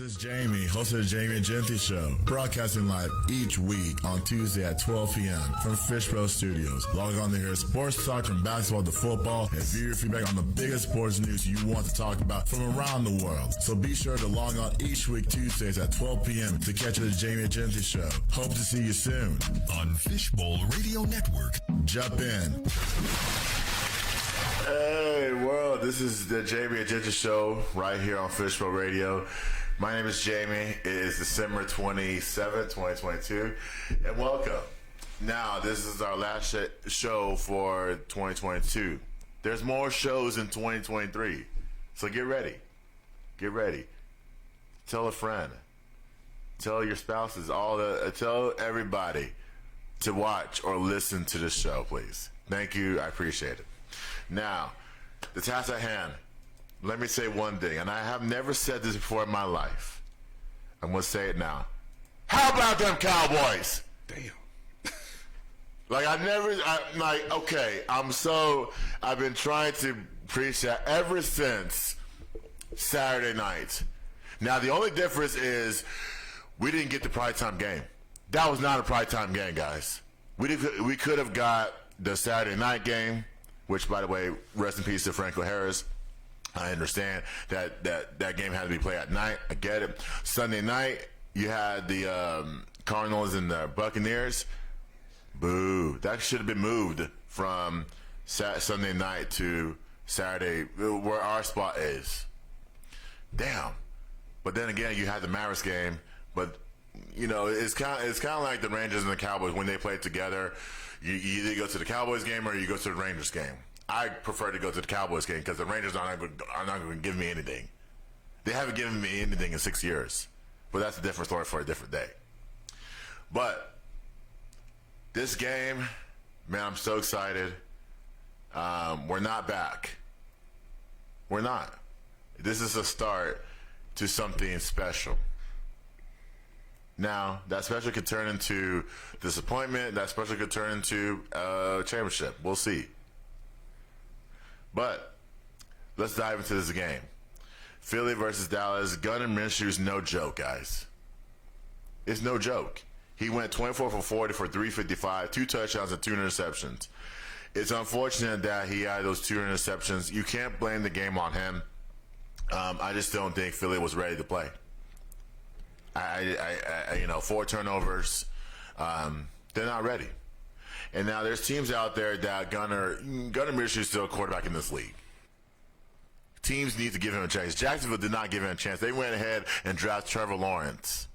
is Jamie, host of the Jamie and Genty Show, broadcasting live each week on Tuesday at 12 p.m. from Fishbowl Studios. Log on to hear sports talk from basketball to football and view your feedback on the biggest sports news you want to talk about from around the world. So be sure to log on each week Tuesdays at 12 p.m. to catch the Jamie and Genty Show. Hope to see you soon on Fishbowl Radio Network. Jump in. Hey world, this is the Jamie and Genty Show right here on Fishbowl Radio. My name is Jamie. It is December 27th, 2022, and welcome. Now, this is our last show for 2022. There's more shows in 2023, so get ready. Get ready. Tell a friend. Tell your spouses, tell everybody to watch or listen to the show, please. Thank you. I appreciate it. Now, the task at hand. Let me say one thing, and I have never said this before in my life. I'm going to say it now. How about them Cowboys? Damn. I've been trying to preach that ever since Saturday night. Now, the only difference is we didn't get the primetime game. That was not a primetime game, guys. We could have got the Saturday night game, which, by the way, rest in peace to Franco Harris. I understand that game had to be played at night. I get it. Sunday night, you had the Cardinals and the Buccaneers. Boo. That should have been moved from Sunday night to Saturday, where our spot is. Damn. But then again, you had the Mavericks game. But, you know, it's kind of like the Rangers and the Cowboys when they play together. You either go to the Cowboys game or you go to the Rangers game. I prefer to go to the Cowboys game because the Rangers are not going to give me anything. They haven't given me anything in 6 years. But that's a different story for a different day. But this game, man, I'm so excited. We're not back. We're not. This is a start to something special. Now, that special could turn into disappointment. That special could turn into a championship. We'll see. But let's dive into this game. Philly versus Dallas. Gunnar Minshew's no joke, guys. It's no joke. He went 24 for 40 for 355, 2 touchdowns and 2 interceptions. It's unfortunate that he had those 2 interceptions. You can't blame the game on him. I just don't think Philly was ready to play. 4 turnovers. They're not ready. And now there's teams out there that Gunnar Minshew is still a quarterback in this league. Teams need to give him a chance. Jacksonville did not give him a chance. They went ahead and drafted Trevor Lawrence.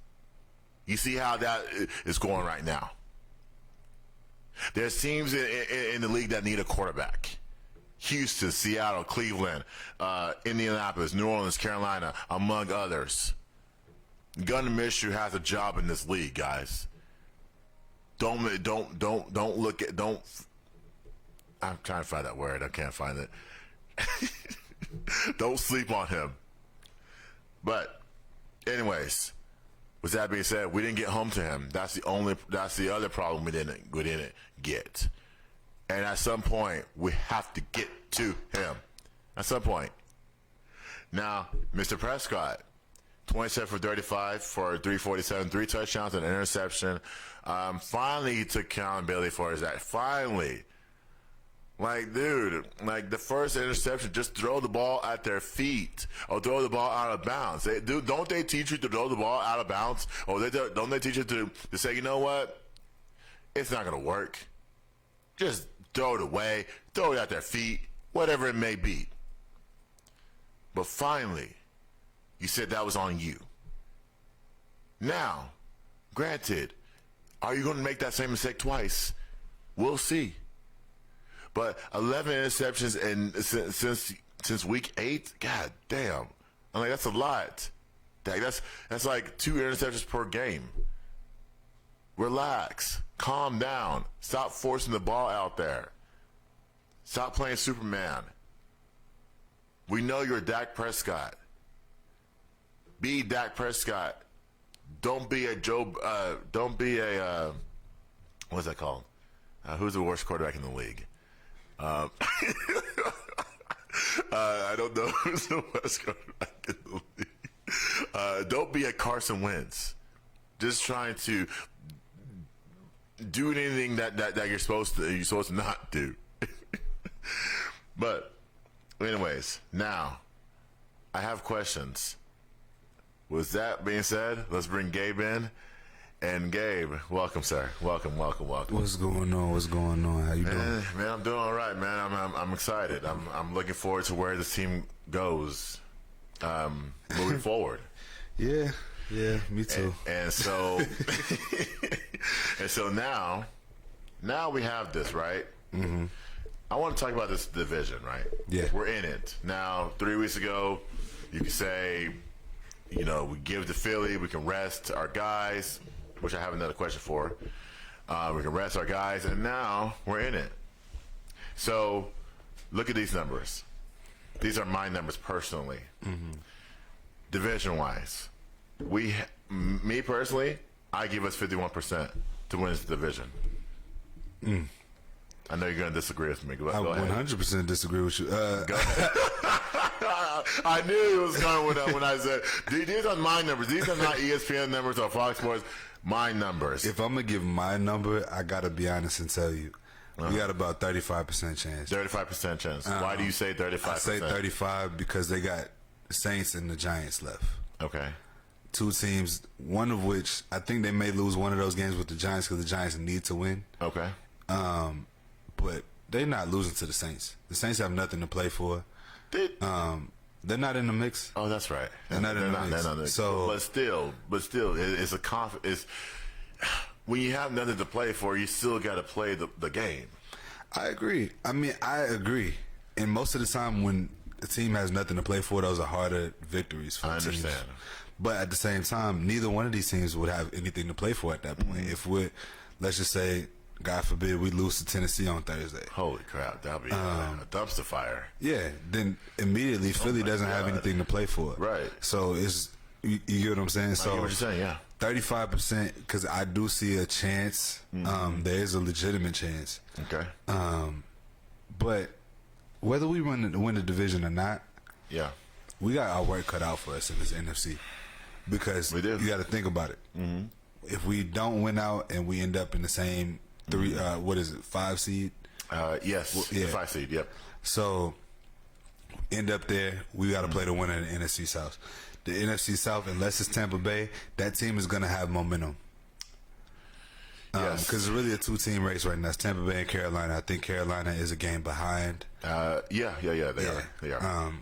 You see how that is going right now. There's teams in the league that need a quarterback. Houston, Seattle, Cleveland, Indianapolis, New Orleans, Carolina, among others. Gunnar Minshew has a job in this league, guys. Don't look at, I'm trying to find that word. I can't find it. Don't sleep on him. But anyways, with that being said, we didn't get home to him. That's the other problem we didn't get. And at some point, we have to get to him. At some point. Now, Mr. Prescott, 27 for 35 for 347, 3 touchdowns and an interception. Finally, he took accountability for his act. Finally. Like, dude, the first interception, just throw the ball at their feet or throw the ball out of bounds. Don't they teach you to throw the ball out of bounds? Or don't they teach you to say, you know what? It's not going to work. Just throw it away. Throw it at their feet. Whatever it may be. But finally, you said that was on you. Now, granted, are you going to make that same mistake twice? We'll see. But 11 interceptions since week 8, god damn. I'm like, that's a lot. That's like 2 interceptions per game. Relax. Calm down. Stop forcing the ball out there. Stop playing Superman. We know you're Dak Prescott. Be Dak Prescott. Don't be a what's that called? Who's the worst quarterback in the league? I don't know who's the worst quarterback in the league. Don't be a Carson Wentz. Just trying to do anything that you're supposed to not do. But anyways, now I have questions. With that being said, let's bring Gabe in. And Gabe, welcome, sir. Welcome. What's going on? How you doing? Man, I'm doing all right, man. I'm excited. I'm looking forward to where this team goes moving forward. Yeah, me too. And so, now we have this, right? Mm-hmm. I want to talk about this division, right? Yeah, we're in it now. 3 weeks ago, you could say, we give to Philly, we can rest our guys, which I have another question for. We can rest our guys, and now we're in it. So, look at these numbers. These are my numbers personally. Mm-hmm. Division-wise, me personally, I give us 51% to win this division. I know you're going to disagree with me. Go ahead. 100% disagree with you. I knew he was going with that when I said, these are my numbers. These are not ESPN numbers or Fox Sports. My numbers. If I'm going to give my number, I got to be honest and tell you. We got about 35% chance. 35% chance. Why do you say 35%? I say 35 because they got the Saints and the Giants left. Okay. Two teams, one of which I think they may lose one of those games with the Giants because the Giants need to win. Okay. But they're not losing to the Saints. The Saints have nothing to play for. They're not in the mix. Oh, that's right. They're not in the mix. So, but still, it's a when you have nothing to play for, you still got to play the game. I agree. I agree. And most of the time, when the team has nothing to play for, those are harder victories for I teams. understand. But at the same time, neither one of these teams would have anything to play for at that point. If let's just say, God forbid, we lose to Tennessee on Thursday. Holy crap, that'll be a dumpster fire. Yeah, then immediately Philly doesn't have anything to play for. Right. So it's you get what I'm saying? So I get what you're saying, yeah. 35%, because I do see a chance. There is a legitimate chance. Okay. But whether we win the division or not, yeah, we got our work cut out for us in this NFC. Because we do. You got to think about it. Mm-hmm. If we don't win out and we end up in the same 5 seed? Yes, the 5 seed, yep. So, end up there, we got to play the winner in the NFC South. The NFC South, unless it's Tampa Bay, that team is going to have momentum. Yes. Because it's really a two-team race right now. It's Tampa Bay and Carolina. I think Carolina is a game behind. They are.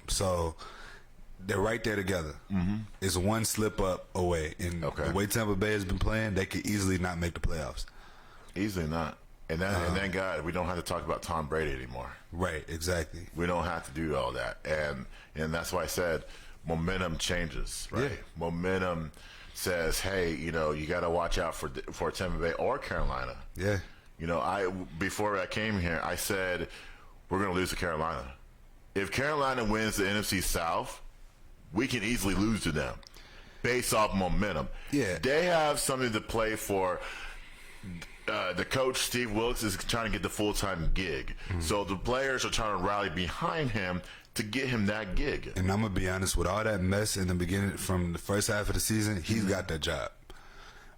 So, they're right there together. Mm-hmm. It's one slip up away. And the way Tampa Bay has been playing, they could easily not make the playoffs. Easily not. And thank God we don't have to talk about Tom Brady anymore. Right, exactly. We don't have to do all that. And that's why I said momentum changes, right? Yeah. Momentum says, hey, you got to watch out for Tampa Bay or Carolina. Yeah. Before I came here, I said we're going to lose to Carolina. If Carolina wins the NFC South, we can easily lose to them based off momentum. Yeah. They have something to play for. The coach, Steve Wilkes, is trying to get the full-time gig. Mm-hmm. So the players are trying to rally behind him to get him that gig. And I'm going to be honest, with all that mess in the beginning, from the first half of the season, he's got that job.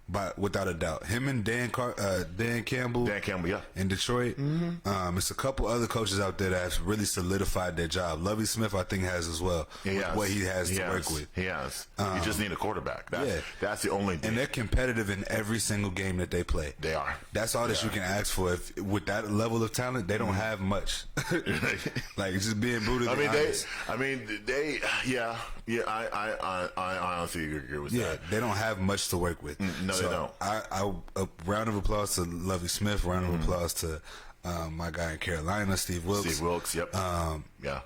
But without a doubt, him and Dan Campbell, yeah, in Detroit. Mm-hmm. It's a couple other coaches out there that have really solidified their job. Lovie Smith, I think, has as well. What he has to work with. He has. You just need a quarterback. That's the only thing. And they're competitive in every single game that they play. They are. That's all that you can ask for. With that level of talent, they don't have much. Like, just being brutally honest. I honestly agree with that. Yeah, they don't have much to work with. No, they don't. A round of applause to Lovie Smith. Round of applause to my guy in Carolina, Steve Wilkes. Steve Wilkes, yep.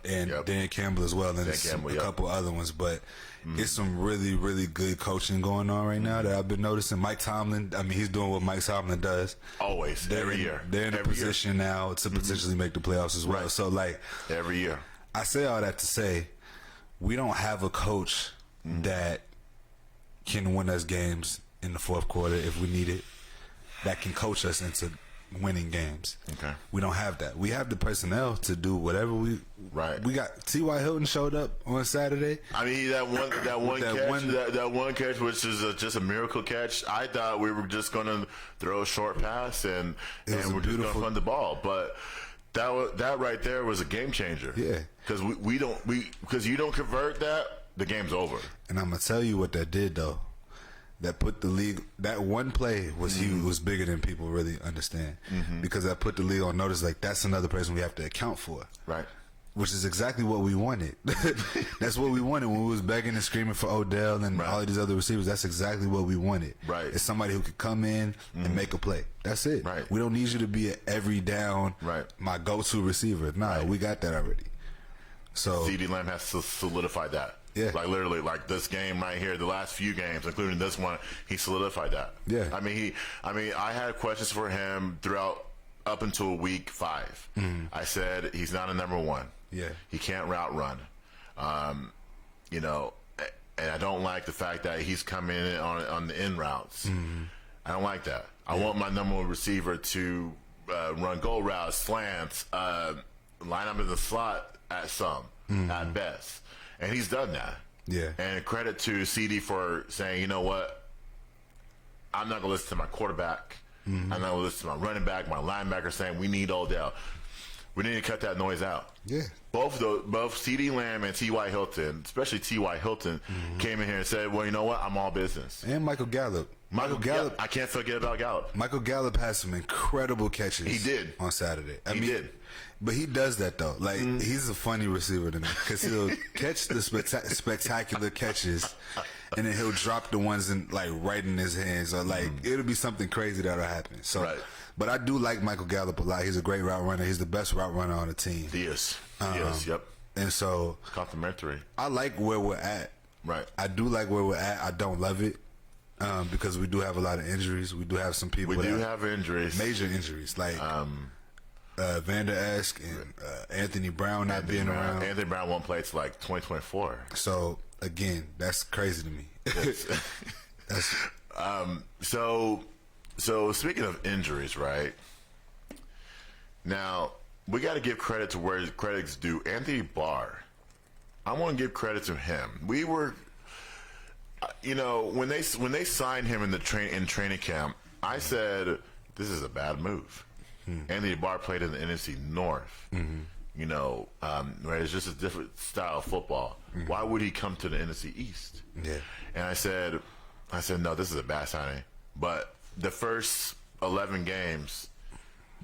And Dan Campbell as well. And there's a couple other ones. But it's some really, really good coaching going on right now that I've been noticing. Mike Tomlin, he's doing what Mike Tomlin does. Always, every year. They're in a position now to potentially make the playoffs as well. Right. So, every year. I say all that to say we don't have a coach that can win us games in the fourth quarter if we need it, that can coach us into winning games. Okay. We don't have that. We have the personnel to do whatever we. Right. We got T.Y. Hilton showed up on Saturday. I mean, that one catch, which is just a miracle catch. I thought we were just going to throw a short pass and we're just going to run the ball, but that right there was a game changer. Yeah. Because because you don't convert that, the game's over. And I'm gonna tell you what that did though. That put the league. That one play was huge. Was bigger than people really understand. Because that put the league on notice. Like that's another person we have to account for. Right. Which is exactly what we wanted. That's what we wanted when we was begging and screaming for Odell and all of these other receivers. That's exactly what we wanted. Right. It's somebody who could come in and make a play. That's it. Right. We don't need you to be an every down, my go-to receiver. Nah, we got that already. So CeeDee Lamb has to solidify that. Yeah. Like literally, like this game right here, the last few games, including this one, he solidified that. Yeah. I mean, I had questions for him throughout up until week 5. I said he's not a number one. Yeah. He can't route run. You know, and I don't like the fact that he's coming in on the in routes. I don't like that. I want my number one receiver to run goal routes, slants, line up in the slot at at best. And he's done that. Yeah. And credit to CD for saying, you know what? I'm not going to listen to my quarterback. I'm not going to listen to my running back, my linebacker saying we need Odell. We need to cut that noise out. Yeah. Both CeeDee Lamb and T.Y. Hilton, especially T.Y. Hilton, came in here and said, well, you know what? I'm all business. And Michael Gallup. Michael Gallup. I can't forget about Gallup. Michael Gallup has some incredible catches. He did. On Saturday. He did. But he does that, though. Like, he's a funny receiver to me because he'll catch the spectacular catches and then he'll drop the ones right in his hands or, it'll be something crazy that'll happen. So, but I do like Michael Gallup a lot. He's a great route runner. He's the best route runner on the team. He is. He is, yep. And so. Complimentary. I like where we're at. Right. I do like where we're at. I don't love it. Because we do have a lot of injuries. We do have some people. We do have injuries. Major injuries. Like Vander Esch and Anthony Brown not being around. Anthony Brown won't play till 2024. So, again, that's crazy to me. So speaking of injuries, right? Now, we got to give credit to where credit's due. Anthony Barr. I want to give credit to him. We were... when they signed him in training camp, I said this is a bad move. Anthony Barr played in the NFC North. Where it's just a different style of football. Why would he come to the NFC East? Yeah. And I said no, this is a bad signing. But the first 11 games,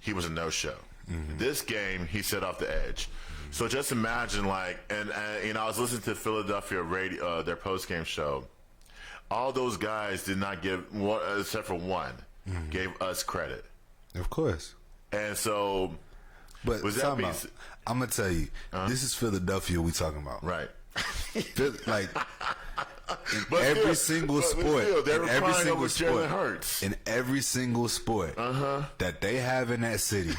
he was a no-show. This game, he set off the edge. So just imagine, I was listening to Philadelphia radio, their post-game show. All those guys did not give, except for one, gave us credit. Of course. And so, but I'm gonna tell you, this is Philadelphia we talking about, right? Every single sport, in every single sport that they have in that city,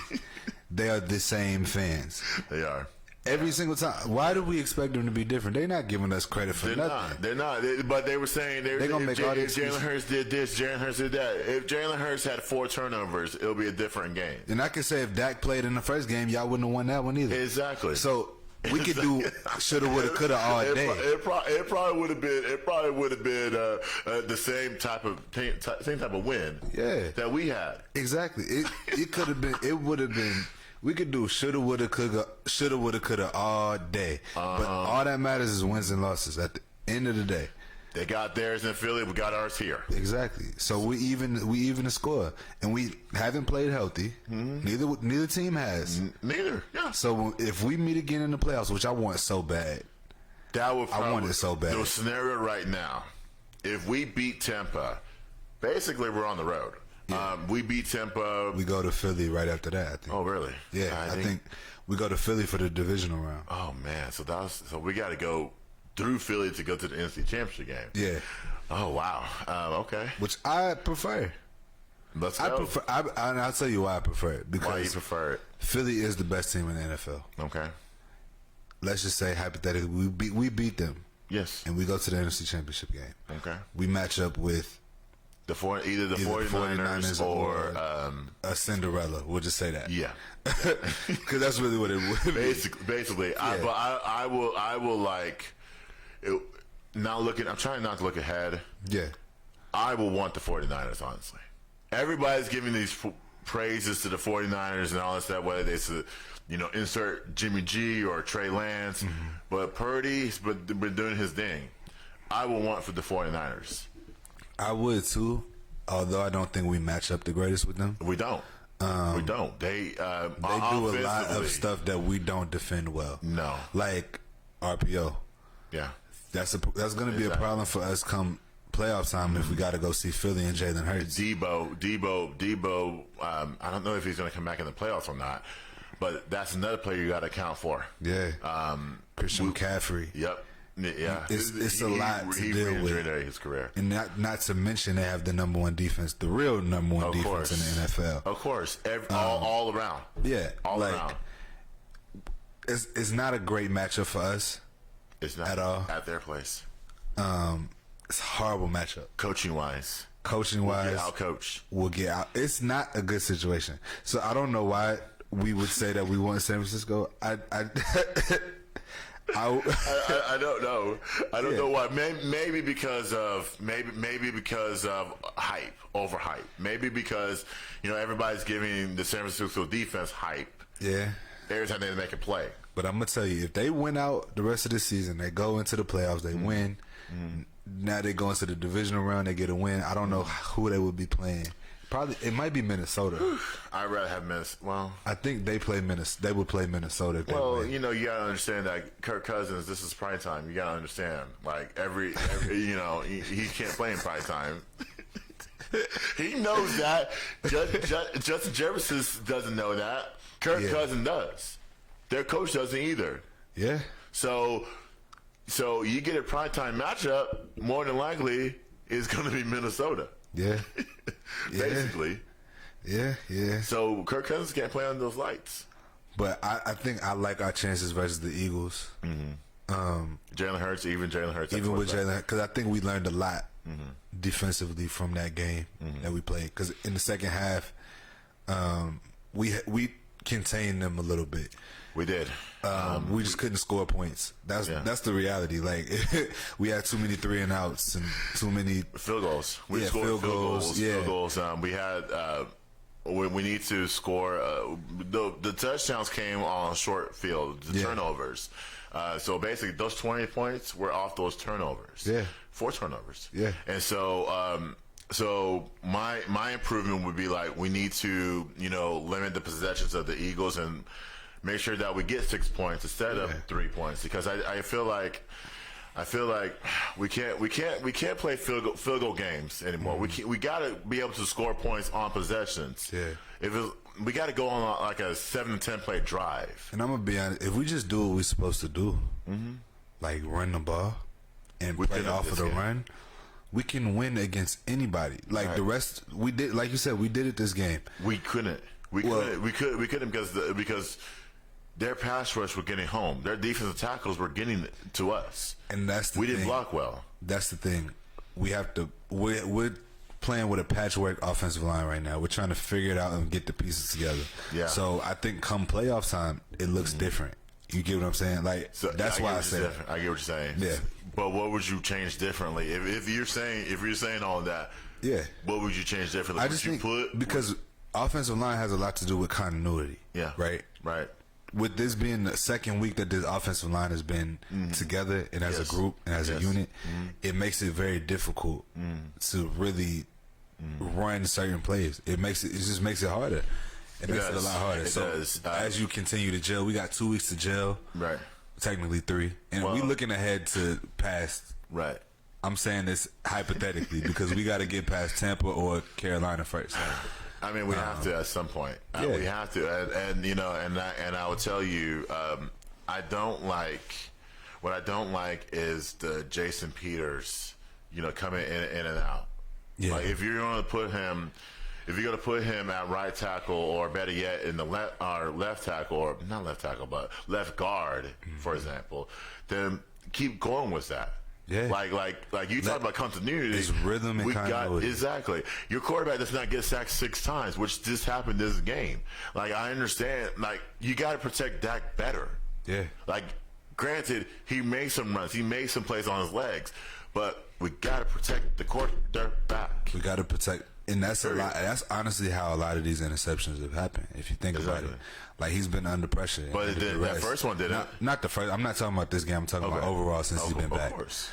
they are the same fans. They are. Every single time. Why do we expect them to be different? They're not giving us credit for nothing. They're not. But they were saying they're going to make all these. Jalen Hurts did this, Jalen Hurts did that. If Jalen Hurts had 4 turnovers, it'll be a different game. And I could say if Dak played in the first game, y'all wouldn't have won that one either. Exactly. So we could do shoulda, woulda, coulda all day. It probably would have been. It probably would have been the same type of win. Yeah. That we had. Exactly. It could have been. It would have been. We could do shoulda, woulda, coulda all day. But all that matters is wins and losses at the end of the day. They got theirs in Philly. We got ours here. Exactly. So we even the score, and we haven't played healthy. Neither team has. Neither. Yeah. So if we meet again in the playoffs, which I want so bad, I want it so bad. The scenario right now, if we beat Tampa, basically we're on the road. Yeah. We beat Tampa. We go to Philly right after that, I think. Oh, really? Yeah, I think we go to Philly for the divisional round. Oh man, so we got to go through Philly to go to the NFC Championship game. Yeah. Oh wow. Okay. Which I prefer. Let's go. And I'll tell you why I prefer it. Because why you prefer it? Philly is the best team in the NFL. Okay. Let's just say hypothetically we beat them. Yes. And we go to the NFC Championship game. Okay. We match up with Either the 49ers or a Cinderella. We'll just say that. yeah. Because that's really what it would be. Basically, Yeah. but I will like it, not looking. I'm trying not to look ahead. Yeah. I will want the 49ers, honestly. Everybody's giving these praises to the 49ers and all that stuff, whether they say, insert Jimmy G or Trey Lance. Mm-hmm. But Purdy's been doing his thing. I will want for the 49ers. I would too, although I don't think we match up the greatest with them. We don't. We don't. They They do a lot of stuff that we don't defend well. No. Like RPO. Yeah. That's going to be a problem for us come playoff time if we got to go see Philly and Jalen Hurts. Debo. I don't know if he's going to come back in the playoffs or not, but that's another player you got to account for. Yeah. Christian McCaffrey. Yep. Yeah. It's a lot to deal with. His career. And not to mention they have the number one defense, the real number one defense in the NFL. Of course. All around. Yeah. All around. It's not a great matchup for us. It's not at all. At their place. It's a horrible matchup. Coaching wise. Out coach. We'll get out. It's not a good situation. So I don't know why we would say that we want San Francisco. I don't know. I don't know why. Maybe because of hype, overhype. Maybe because everybody's giving the San Francisco defense hype. Yeah. Every time they make a play. But I'm gonna tell you, if they win out the rest of the season, they go into the playoffs, they win. Now they go into the divisional round, they get a win. I don't know who they would be playing. Probably it might be Minnesota. I'd rather have Minnesota. Well, I think they play Minnesota. They would play Minnesota. If they win. You gotta understand that Kirk Cousins. This is prime time. You gotta understand. Like every he can't play in prime time. He knows that. Justin Jefferson doesn't know that. Kirk Cousins does. Their coach doesn't either. Yeah. So you get a primetime matchup, more than likely, it's going to be Minnesota. Yeah. Basically. Yeah. So Kirk Cousins can't play under those lights. But I think I like our chances versus the Eagles. Jalen Hurts. Even with Jalen, because I think we learned a lot defensively from that game that we played. Because in the second half, we contained them a little bit. We did. We just couldn't score points. That's the reality. Like we had too many 3 and outs and too many field goals. We scored field goals. Yeah. Field goals. We had. We need to score. The touchdowns came on short field. The turnovers. So basically, those 20 points were off those turnovers. Yeah. 4 turnovers. Yeah. And so. So my improvement would be like we need to limit the possessions of the Eagles and make sure that we get 6 points instead of 3 points, because I feel like we can't play field goal games anymore. We got to be able to score points on possessions. Yeah. We got to go on like a 7 to 10 play drive. And I'm gonna be honest, if we just do what we're supposed to do, like run the ball and play off of the run, we can win against anybody. Like the rest, we did. Like you said, we did it this game. We couldn't. We couldn't because their pass rush were getting home. Their defensive tackles were getting to us, and that's the we thing. Didn't block well. That's the thing. We have to. We're playing with a patchwork offensive line right now. We're trying to figure it out and get the pieces together. Yeah. So I think come playoff time, it looks different. You get what I'm saying? Like that's why I say. I get what you're saying. Yeah. But what would you change differently if you're saying all that? Yeah. What would you change differently? I just think because offensive line has a lot to do with continuity. Yeah. Right. With this being the second week that this offensive line has been together and as a group and as a unit, it makes it very difficult to really run certain plays. It just makes it harder. It makes it a lot harder. As you continue to gel, we got 2 weeks to gel. Right. Technically 3. And we looking ahead to past. Right. I'm saying this hypothetically because we got to get past Tampa or Carolina first. I mean, we have to at some point. We have to, and I will tell you, I don't like. What I don't like is the Jason Peters, coming in and out. Yeah. Like if you're going to put him. If you're going to put him at right tackle, or better yet, in the left tackle, or not left tackle, but left guard, for example, then keep going with that. Yeah. Like you talk about continuity. It's rhythm and continuity. Exactly. Your quarterback does not get sacked 6 times, which just happened this game. Like, I understand. Like, you got to protect Dak better. Yeah. Like, granted, he made some runs. He made some plays on his legs. But we got to protect the quarterback. We got to protect. And that's a lot. That's honestly how a lot of these interceptions have happened. If you think about it, like, he's been under pressure. But that first one didn't. Not the first. I'm not talking about this game. I'm talking about overall since he's been back. Of course.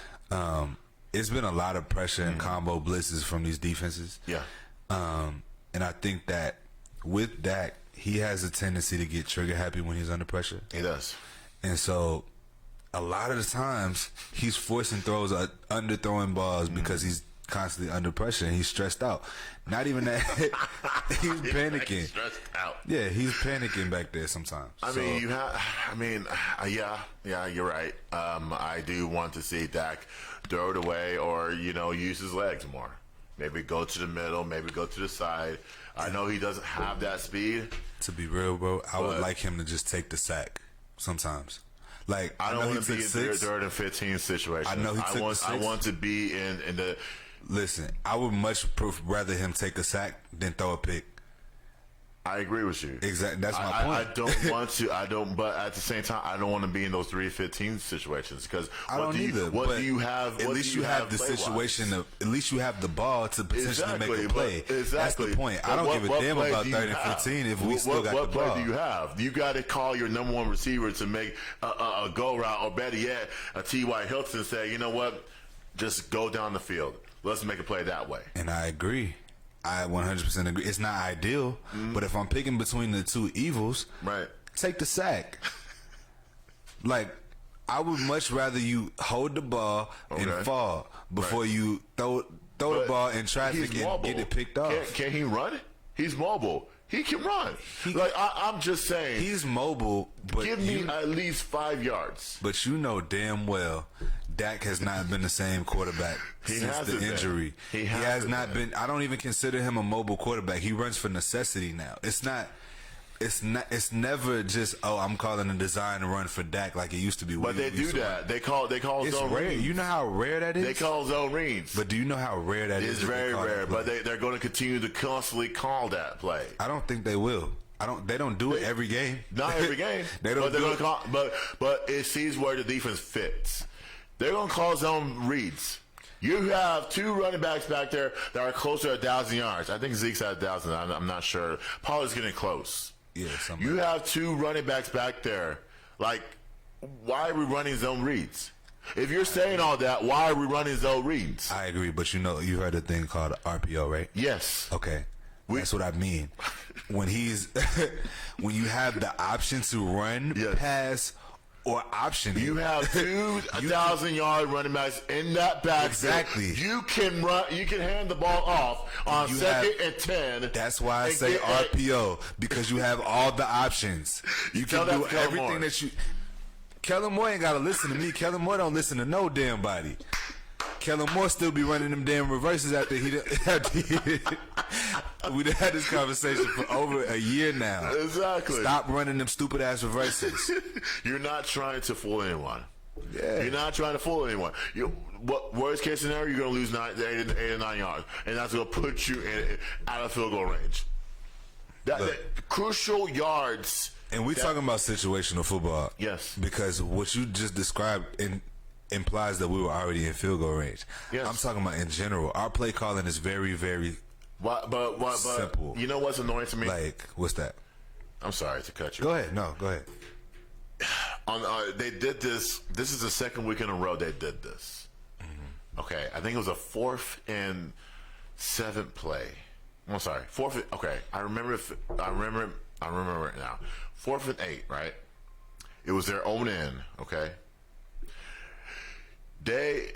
It's been a lot of pressure and combo blitzes from these defenses. Yeah. And I think that with Dak, he has a tendency to get trigger happy when he's under pressure. He does. And so, a lot of the times, he's forcing throws, underthrowing balls because he's constantly under pressure and he's stressed out. Not even that, he's panicking. Stressed out. Yeah, he's panicking back there sometimes. Yeah, you're right. I do want to see Dak throw it away or, use his legs more. Maybe go to the middle, maybe go to the side. I know he doesn't have that speed. To be real, bro, I would like him to just take the sack sometimes. Like, I don't want to be in 6. 3rd and 15 situation. I know he took 6. I want to be in the. Listen, I would much rather him take a sack than throw a pick. I agree with you. Exactly. That's my point. I don't want to. But at the same time, I don't want to be in those 3-15 situations because I don't either. What do you have? At least you have the situation of. At least you have the ball to potentially make a play. Exactly. That's the point. I don't give a damn about 3rd and 15 if we still got the ball. What play do you have? You got to call your number one receiver to make a go route, or better yet, a T.Y. Hilton say, you know what, just go down the field. Let's make a play that way. And I agree. I 100% agree. It's not ideal, but if I'm picking between the two evils, right, take the sack. Like, I would much rather you hold the ball and fall before you throw the ball in traffic and get it picked off. Can he run? He's mobile. He can run. I'm just saying. He's mobile, but give me at least 5 yards. But you know damn well Dak has not been the same quarterback since the injury. He has not been. I don't even consider him a mobile quarterback. He runs for necessity now. It's not. It's never just, I'm calling a design run for Dak like it used to be. But they do that. They call it's zone rare. reads. You know how rare that is? They call zone reads. But do you know how rare that is? It's very rare. But they're going to continue to constantly call that play. I don't think they will. They don't do it every game. Not every game. They don't. But they're going to call. But it sees where the defense fits. They're going to call zone reads. You have 2 running backs back there that are closer to 1,000 yards. I think Zeke's at 1,000. I'm not sure. Pollard's getting close. Yeah, you have 2 running backs back there. Like, why are we running zone reads? If you're saying all that, why are we running zone reads? I agree, but you heard a thing called RPO, right? Yes. Okay. That's what I mean. When when you have the option to run, pass, or option, you have 2 1,000-yard running backs in that backfield. Exactly. You can run. You can hand the ball off on 2nd and 10. That's why I say RPO, because you have all the options. You can do everything that you. Kellen Moore ain't got to listen to me. Kellen Moore don't listen to no damn body. Kellen Moore still be running them damn reverses after we done had this conversation for over a year now. Exactly. Stop running them stupid ass reverses. You're not trying to fool anyone. Yeah. You're not trying to fool anyone. Worst case scenario, you're going to lose 8 or 9 yards, and that's going to put you out of field goal range. That crucial yards. And we're talking about situational football. Yes. Because what you just described implies that we were already in field goal range. Yes. I'm talking about in general. Our play calling is very, very simple. You know what's annoying to me? Like, what's that? I'm sorry to cut you. Go ahead. No, go ahead. They did this. This is the second week in a row they did this. Mm-hmm. Okay, I think it was a 4th and 7 play. I'm sorry, 4th. Okay, I remember it now. 4th and 8, right? It was their own end. Okay.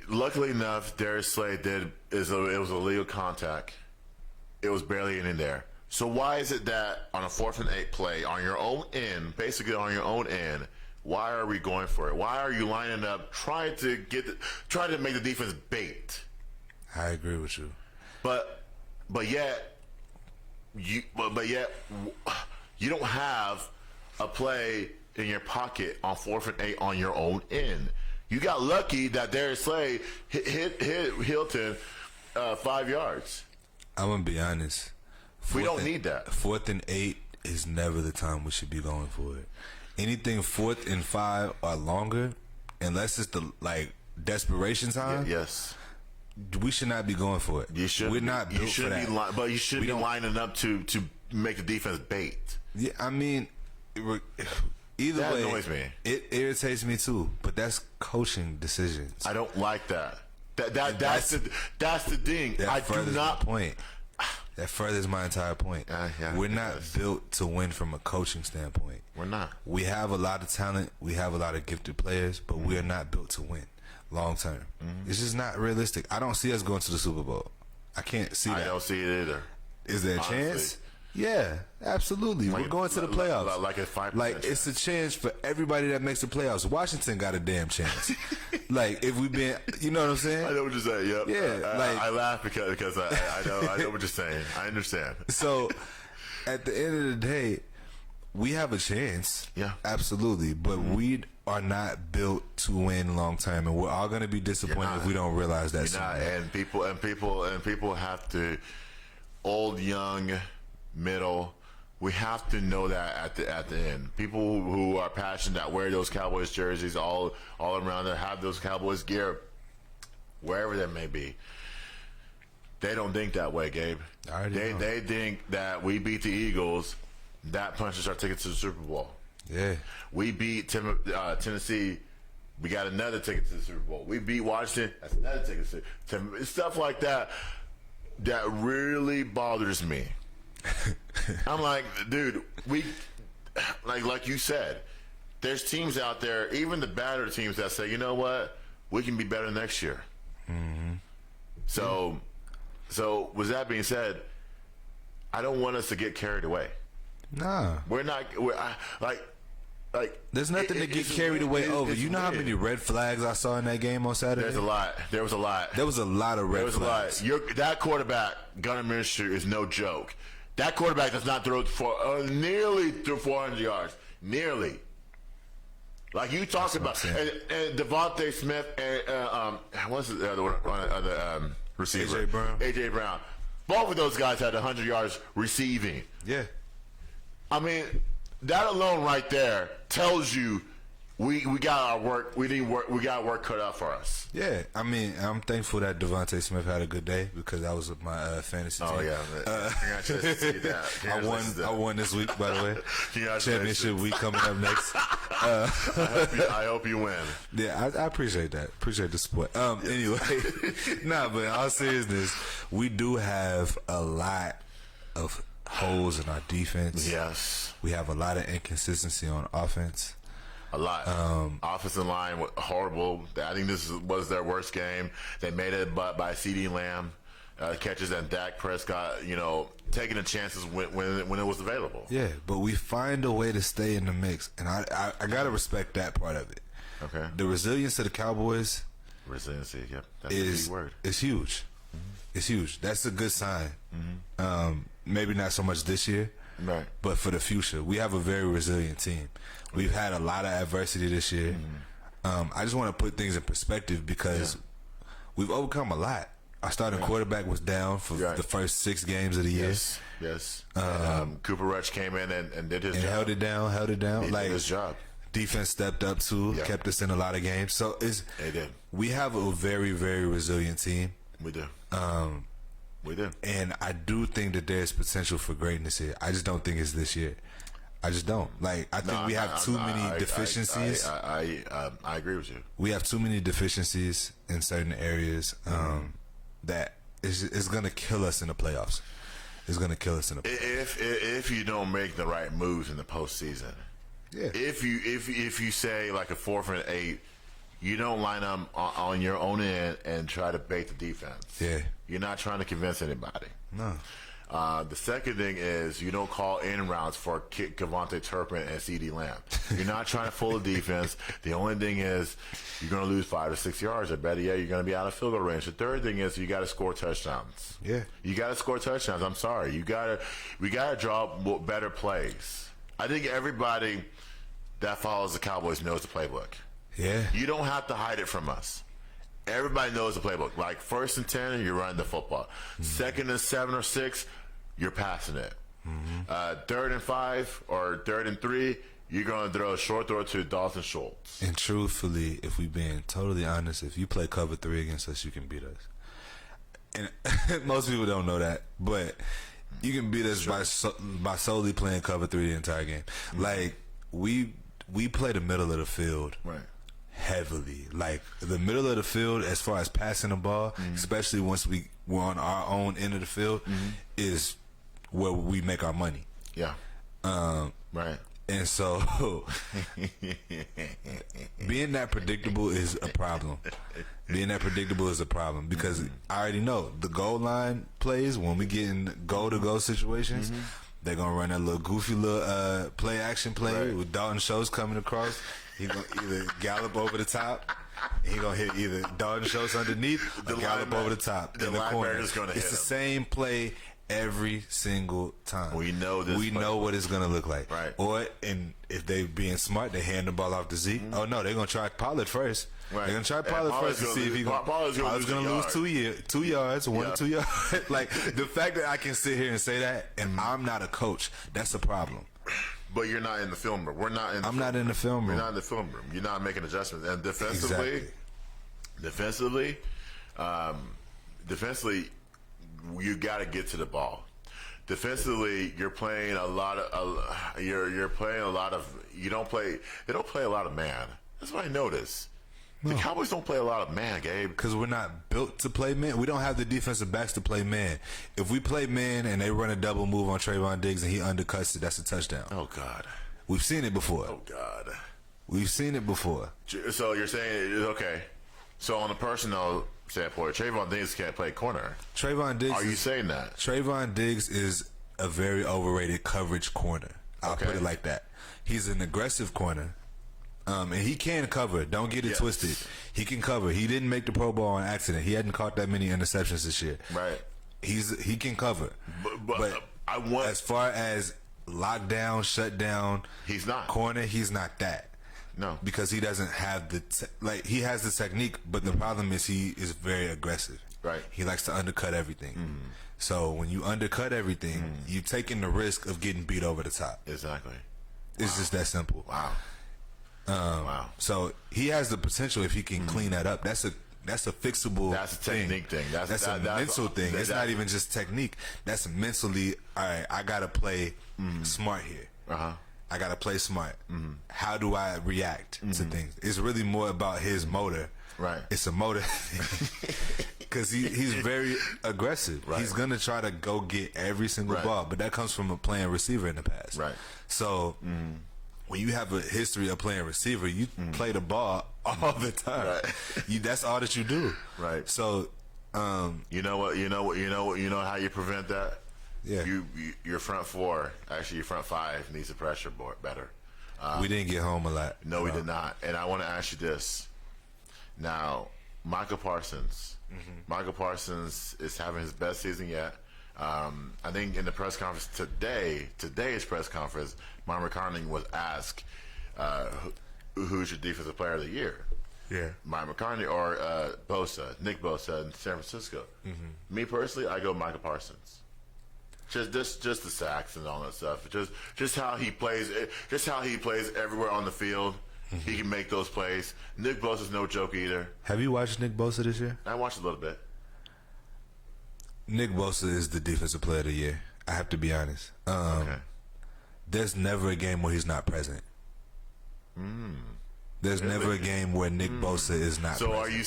Luckily enough, Darius Slay it was illegal contact. It was barely in there. So why is it that on a 4th and 8 play on your own end, basically on your own end, why are we going for it? Why are you lining up trying to make the defense bait? I agree with you. But yet you don't have a play in your pocket on 4th and 8 on your own end. You got lucky that Darius Slay hit Hilton 5 yards. I'm gonna be honest. We don't need that. 4th and 8 is never the time we should be going for it. Anything 4th and 5 or longer, unless it's the desperation time. Yes. We should not be going for it. You should. We're not built for that. But you should be lining up to make the defense bait. Yeah, I mean, either That way, annoys me. It irritates me too. But that's coaching decisions. I don't like that. That's the thing. That I do furthers not. my point. That furthers my entire point. Yeah, We're it not does. built to win from a coaching standpoint. We're not. We have a lot of talent. We have a lot of gifted players, but we are not built to win long term. It's just not realistic. I don't see us going to the Super Bowl. I can't see that. I don't see it either. Is there a honestly. chance? Yeah, absolutely. We're going to the playoffs. Like a 5%. Like, it's a chance for everybody that makes the playoffs. Washington got a damn chance. Like, if we've been, you know what I'm saying? I know what you're saying. Yep. Yeah, I laugh because I know what you're saying. I understand. So, at the end of the day, we have a chance. Yeah. Absolutely. But we are not built to win long term, and we're all going to be disappointed if we don't realize that. You're not, and people have to, old, young, middle. We have to know that at the end. People who are passionate that wear those Cowboys jerseys all around there, have those Cowboys gear, wherever that may be. They don't think that way, Gabe. I already know. They think that we beat the Eagles, that punches our ticket to the Super Bowl. Yeah. We beat Tennessee. We got another ticket to the Super Bowl. We beat Washington. That's another ticket to stuff like that. That really bothers me. I'm like, dude, we like you said, there's teams out there, even the better teams that say, you know what, we can be better next year. So with that being said, I don't want us to get carried away. Nah. We're There's nothing to get it's carried away weird. over. It's You know how weird. many red flags I saw in that game on Saturday? There's a lot. There was a lot. There was a lot of red There was flags. a lot. That quarterback, Gunnar Minshew, is no joke. That quarterback does not throw for nearly through 400 yards. Nearly. Like you talked about, and Devontae Smith and what's the other one? Receiver? A.J. Brown. A.J. Brown. Both of those guys had 100 yards receiving. Yeah. I mean, that alone right there tells you we got our work. We got work cut out for us. Yeah, I mean, I'm thankful that Devontae Smith had a good day because that was my fantasy team. Oh yeah, congratulations to that. I won this week, by the way. Congratulations. Championship week coming up next. I hope you win. Yeah, I appreciate that. Appreciate the support. Anyway, but in all seriousness, we do have a lot of holes in our defense. Yes, we have a lot of inconsistency on offense. A lot. Offensive line was horrible. I think this was their worst game. They made it by C.D. Lamb catches and Dak Prescott, taking the chances when it was available. Yeah, but we find a way to stay in the mix, and I gotta respect that part of it. Okay. The resilience of the Cowboys Resiliency. Yep. That's a big word. It's huge. It's huge. That's a good sign. Maybe not so much this year, Right. but for the future, we have a very resilient team. We've had a lot of adversity this year. I just want to put things in perspective because we've overcome a lot. Our starting quarterback was down for the first 6 games of the year. Yes. And, Cooper Rush came in and did his And job. held it down. He did his job. Defense stepped up too, Yeah. kept us in a lot of games. So They did. we have a very, very resilient team. We do. We do. And I do think that there's potential for greatness here. I just don't think it's this year. I just don't. I think we have too many deficiencies. I agree with you. We have too many deficiencies in certain areas that is going to kill us in the playoffs. It's going to kill us in the playoffs. If you don't make the right moves in the postseason, if you say like a 4th and 8, you don't line up on your own end and try to bait the defense. Yeah. You're not trying to convince anybody. No. The second thing is you don't call in rounds for Kevontae Turpin and C.D. Lamb. You're not trying to fool the defense. The only thing is you're going to lose 5 to 6 yards. Or better yet, you're going to be out of field goal range. The third thing is you got to score touchdowns. Yeah. You got to score touchdowns. I'm sorry. We got to draw better plays. I think everybody that follows the Cowboys knows the playbook. Yeah. You don't have to hide it from us. Everybody knows the playbook. Like 1st and 10, you're running the football. 2nd and 7 or 6, you're passing it. 3rd and 5 or 3rd and 3, you're going to throw a short throw to Dalton Schultz. And truthfully, if we being totally honest, if you play cover 3 against us, you can beat us. And most people don't know that, but you can beat us by solely playing cover 3 the entire game. Like we play the middle of the field. Right. Heavily, like the middle of the field, as far as passing the ball, especially once we're on our own end of the field, is where we make our money. Yeah. Right. And so, being that predictable is a problem. Being that predictable is a problem because I already know the goal line plays when we get in goal-to-goal situations. They're gonna run that little goofy little play action play with Dalton Schultz coming across. He's gonna either gallop over the top. He gonna hit either Dalton Schultz underneath or gallop over the top in the corner. It's the same play every single time. We know this. We know what it's gonna look like. Right. Or if they being smart, they hand the ball off to Zeke. Oh no, they're gonna try Pollard first. Right. They're gonna try Pollard first to see if he Pollard's gonna lose 2 yards, 1 or 2 yards. Like the fact that I can sit here and say that, and I'm not a coach, that's a problem. But you're not in the film room. We're not in. The I'm not in the film room. You're not in the film room. You're not making adjustments. And defensively, defensively, you got to get to the ball. Defensively, you're playing a lot of. You're playing a lot of. You don't play. They don't play a lot of man. That's what I noticed. The Cowboys don't play a lot of man, Gabe. Because we're not built to play man. We don't have the defensive backs to play man. If we play man and they run a double move on Trayvon Diggs and he undercuts it, that's a touchdown. Oh, God. We've seen it before. Oh, God. We've seen it before. So you're saying, okay. So on a personal standpoint, Trayvon Diggs can't play corner. Trayvon Diggs. Are you saying that? Trayvon Diggs is a very overrated coverage corner. I'll put it like that. He's an aggressive corner. And he can cover. Don't get it twisted. He can cover. He didn't make the Pro Bowl on accident. He hadn't caught that many interceptions this year. Right. He can cover. But I want, as far as lockdown, shutdown, he's not corner. He's not that. No, because he doesn't have he has the technique, but the problem is he is very aggressive. Right. He likes to undercut everything. So when you undercut everything, you're taking the risk of getting beat over the top. Exactly. It's just that simple. Wow. So he has the potential if he can clean that up. That's a fixable. That's a technique thing. That's a mental thing. It's not even just technique. That's mentally. All right, I gotta play smart here. I gotta play smart. How do I react to things? It's really more about his motor. Right. It's a motor because he's very aggressive. Right. He's gonna try to go get every single ball, but that comes from a playing receiver in the past. Right. So. When you have a history of playing receiver, you play the ball all the time. Right. That's all that you do. Right. So, you know how you prevent that? Yeah. Your front four, actually your front five, needs to pressure board better. We didn't get home a lot. No, we did not. And I want to ask you this. Now, Michael Parsons. Michael Parsons is having his best season yet. I think in the press conference today's press conference, Mike McCartney was asked, who's your defensive player of the year? Yeah. Mike McCartney or Nick Bosa in San Francisco. Me personally, I go Michael Parsons. Just the sacks and all that stuff. Just how he plays. Just how he plays everywhere on the field. He can make those plays. Nick Bosa's no joke either. Have you watched Nick Bosa this year? I watched a little bit. Nick Bosa is the defensive player of the year. I have to be honest. Okay. There's never a game where he's not present. There's never a game where Nick Bosa is not present. Are you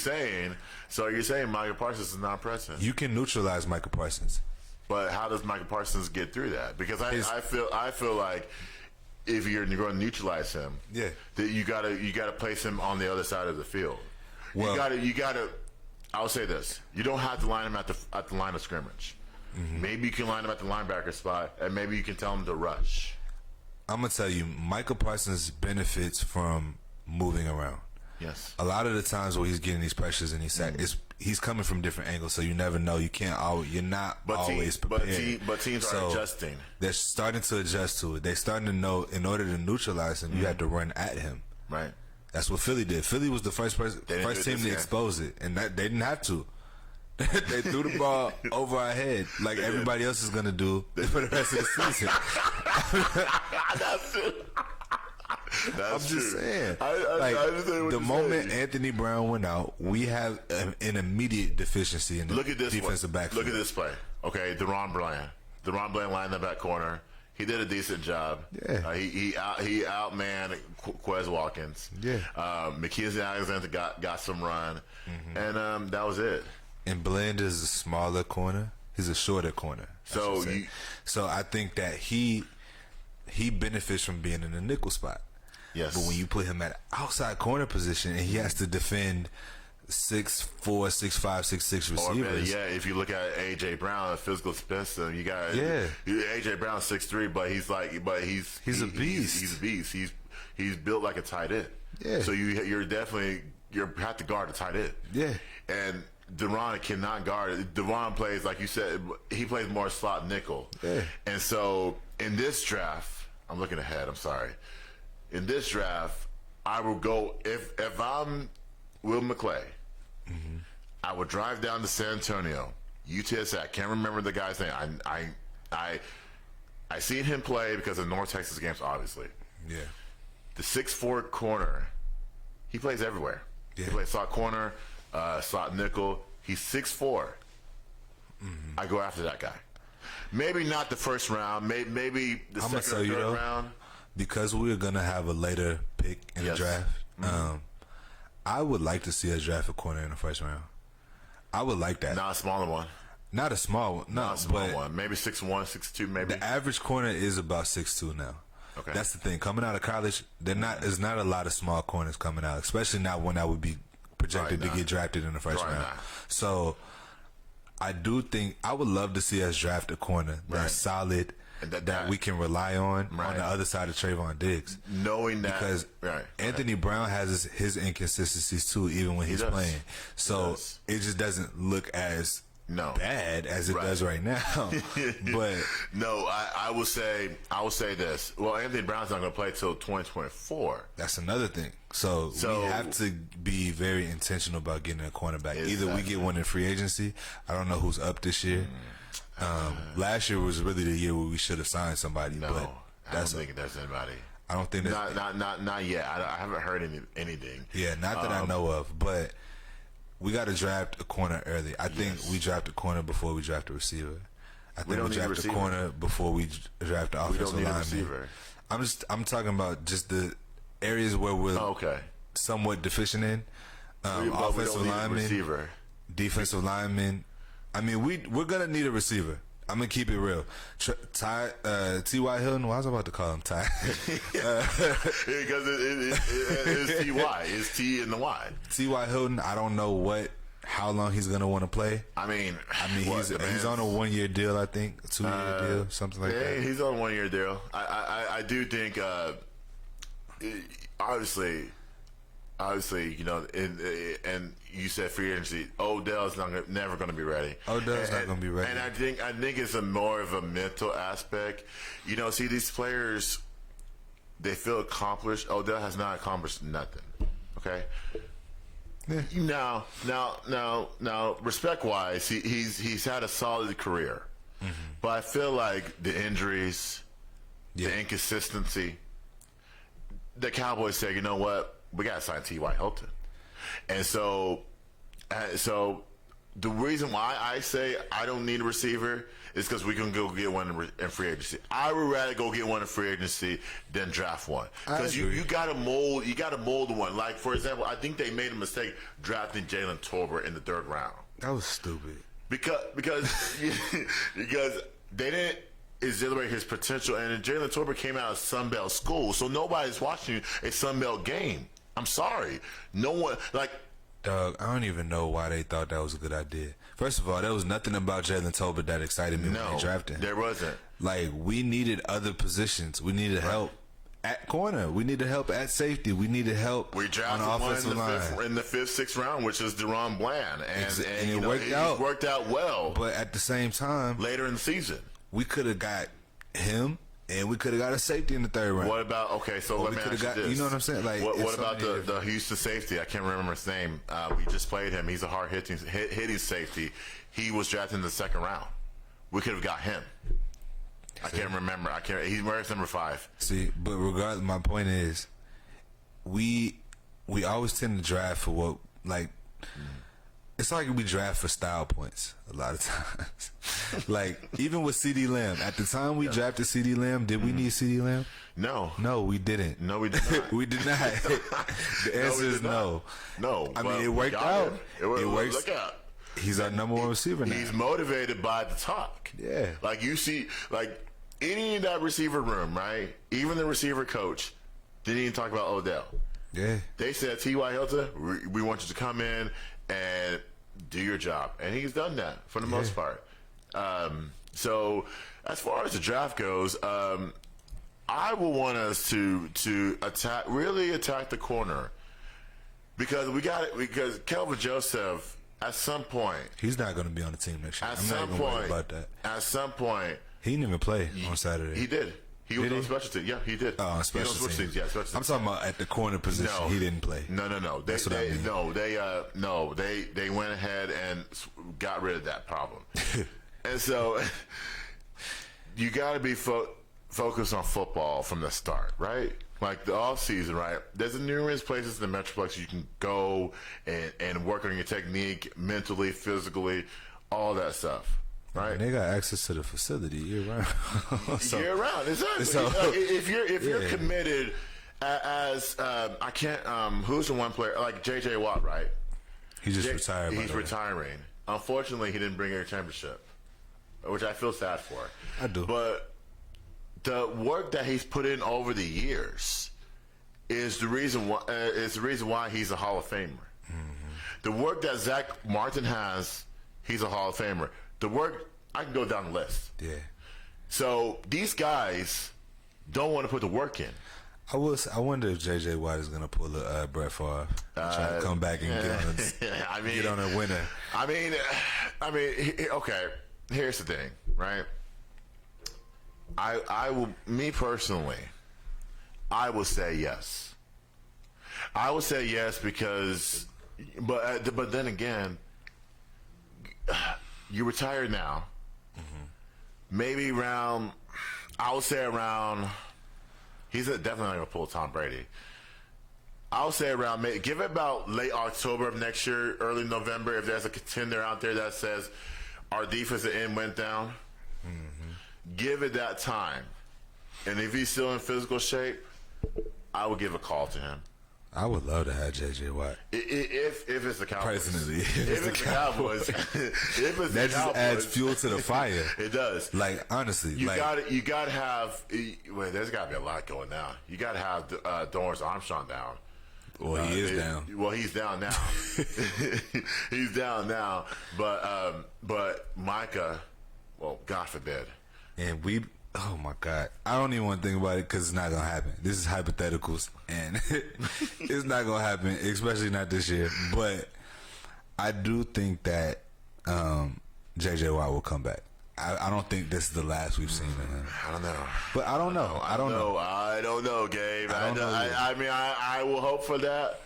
saying Michael Parsons is not present? You can neutralize Michael Parsons. But how does Michael Parsons get through that? Because I feel like if you're going to neutralize him, that you gotta place him on the other side of the field. Well, you gotta. I'll say this: you don't have to line him at the line of scrimmage. Maybe you can line him at the linebacker spot, and maybe you can tell him to rush. I'm gonna tell you, Michael Parsons benefits from moving around. Yes. A lot of the times where he's getting these pressures and he's coming from different angles, so you never know. You're not always prepared. But teams are adjusting. They're starting to adjust to it. They're starting to know in order to neutralize him, you have to run at him. Right. That's what Philly did. Philly was the first didn't do team this to game. expose it, and that they didn't have to. They threw the ball over our head like everybody else is gonna do for the rest of the season. That's true. I'm just saying. I understand what the you're moment saying. Anthony Brown went out, we have an immediate deficiency in the Look at this defensive one. backfield. Look at this play. Okay, Deron Bland. Deron Bland lined in the back corner. He did a decent job. Yeah. He outmanned Quez Watkins. Yeah. McKenzie Alexander got some run, and that was it. And Bland is a smaller corner. He's a shorter corner. So So I think that he benefits from being in the nickel spot. Yes. But when you put him at outside corner position and he has to defend 6'4", 6'5", 6'6" Or better receivers. yet, if you look at AJ Brown, a physical specimen, you got AJ Brown 6'3", but he's He's a beast. He's a beast. He's built like a tight end. Yeah. So you have to guard a tight end. Yeah. And Deron cannot guard it. Deron plays, like you said, he plays more slot nickel. Yeah. And so in this draft, I'm looking ahead. I'm sorry. In this draft, I will go if I'm Will McClay. I would drive down to San Antonio, UTSA. I can't remember the guy's name. I seen him play because of North Texas games, obviously. Yeah. The 6'4" corner, he plays everywhere. Yeah. He plays slot corner, slot nickel. He's 6'4". I go after that guy. Maybe not the first round. Maybe the I'm gonna second tell or you third though, round. because we're gonna have a later pick in Yes. the draft. I would like to see us draft a corner in the first round. I would like that. Not a smaller one. Not a small one. No, Not a small but one. Maybe 6'1", 6'2", maybe. the average corner is about 6'2" now. Okay. That's the thing. Coming out of college, there's not a lot of small corners coming out, especially not when I would be projected Probably to not. get drafted in the first Probably round. not. So I do think I would love to see us draft a corner Right. that's solid, And that that- we can rely on Right. the other side of Trayvon Diggs. Knowing that. Because right. Anthony Brown has his inconsistencies too, even when he's does. playing. So does. it just doesn't look as No. bad as it Right. does right now. But No, I will say this. Well, Anthony Brown's not going to play till 2024. that's another thing. So So- we have to be very intentional about getting a cornerback. Either we Exactly. get one in free agency. I don't know who's up this year. Last year was really the year where we should have signed somebody. No, but I don't think there's anybody. I don't think that. Not yet. I haven't heard anything. Yeah, not that I know of, but we got to draft a corner early. I think we draft a corner before we draft a receiver. I think don't we need a draft a receiver. corner before we draft the We offensive don't need a lineman. receiver. I'm talking about just the areas where we're Oh, okay. somewhat deficient in. But we Offensive don't need a lineman, receiver. defensive lineman. I mean, we're gonna need a receiver. I'm gonna keep it real. T.Y. Hilton. Well, I was about to call him Ty. Because it's T-Y. It's T and the Y. T.Y. Hilton. I don't know how long he's gonna want to play. I mean, He's on a 1-year deal, I think, a 2-year deal, something like Yeah, that. he's on a 1-year deal. I do think, obviously, you know, and you said free agency. Odell's never going to be ready. Odell's not gonna be ready. And I think it's more of a mental aspect. You know, see these players, they feel accomplished. Odell has not accomplished nothing. Okay. Yeah. Now, respect-wise, he's had a solid career, but I feel like the injuries, the inconsistency, the Cowboys say, you know what, we got to sign T.Y. Hilton, and so the reason why I say I don't need a receiver is because we can go get one in free agency. I would rather go get one in free agency than draft one, because you got to mold one. Like, for example, I think they made a mistake drafting Jalen Tolbert in the 3rd round That was stupid. because they didn't exhilarate his potential, and Jalen Tolbert came out of Sunbelt school, so nobody's watching a Sunbelt game. I'm sorry, no one like. Dog, I don't even know why they thought that was a good idea. First of all, there was nothing about Jalen Tolbert that excited me when No, they drafted him. there wasn't. Like, we needed other positions. We needed help at corner. We needed help at safety. We needed help We on drafted the one offensive line. in the 5th, 6th round, which is Deron Bland, and And you it know, worked it out. worked out well But at the same time, later in the season. we could have got him And we could have got a safety in the third round. What about so let we me coulda ask you got- this. you know what I'm saying? Like, what it's about so many the Houston safety? I can't remember his name. We just played him. He's a hard hitting safety. He was drafted in the second round. We could have got him. I can't remember. He's wears number 5. See, but regardless, my point is, we always tend to draft for what, like, it's like we draft for style points a lot of times. Like, even with CeeDee Lamb, at the time we drafted CeeDee Lamb, did we need CeeDee Lamb? No. No, we didn't. No, we did not. We did not. The answer is no. No. I but mean, it we worked got out. him. It works. Look out. He's our number 1 receiver now. He's motivated by the talk. Yeah. Like you see, like any of that receiver room, right? Even the receiver coach didn't even talk about Odell. Yeah. They said, T.Y. Hilton, we want you to come in and do your job. And he's done that for the most part. So as far as the draft goes, I will want us to really attack the corner. Because because Kelvin Joseph, at some point, He's not going to be on the team next year. At I'm not some even worried point, about that. At some point, He didn't even play on Saturday. he did. He was Did on he? special teams. Yeah, he did. Oh, on He was special on teams. Yeah, special teams. I'm talking about at the corner position. No. He didn't play. No. That's what I mean. They went ahead and got rid of that problem. And so you got to be focused on football from the start, right? Like the off season, right? There's numerous places in the Metroplex you can go and work on your technique, mentally, physically, all that stuff, right? And they got access to the facility year round. Year round, exactly. so- If you're Yeah. committed as I can't who's the one player like J.J. Watt, right? He just retired. by He's the way. retiring. Unfortunately, he didn't bring a championship, which I feel sad for. I do. But the work that he's put in over the years is the reason why he's a Hall of Famer. Mm-hmm. The work that Zach Martin has, he's a Hall of Famer. The work, I can go down the list. Yeah. So these guys don't want to put the work in. I wonder if J.J. Watt is going to pull a Brett Favre, try to come back and get on a winner. I mean, okay. Here's the thing, right? I will, me personally, I will say yes. I will say yes because, but then again, you're retired now. Maybe around, I would say around. He's definitely not going to pull Tom Brady. I'll say around, give it about late October of next year, early November, if there's a contender out there that says our defensive end went down. Give it that time. And if he's still in physical shape, I would give a call to him. I would love to have J.J. Watt. If it's the Cowboys. Personally, if it's the Cowboys. If it's That the just Cowboys, adds fuel to the fire. It does. Like, honestly. You got to have, well, there's got to be a lot going down. You got to have Dorrance Armstrong down. Well, he is down. Well, he's down now. He's down now. But Micah, well, God forbid. And oh my God. I don't even want to think about it because it's not going to happen. This is hypotheticals. And it's not going to happen, especially not this year. But I do think that J.J. Watt will come back. I don't think this is the last we've seen of him. I don't know. But I don't know. I don't know. I don't know, Gabe. I don't know either. I mean, I will hope for that.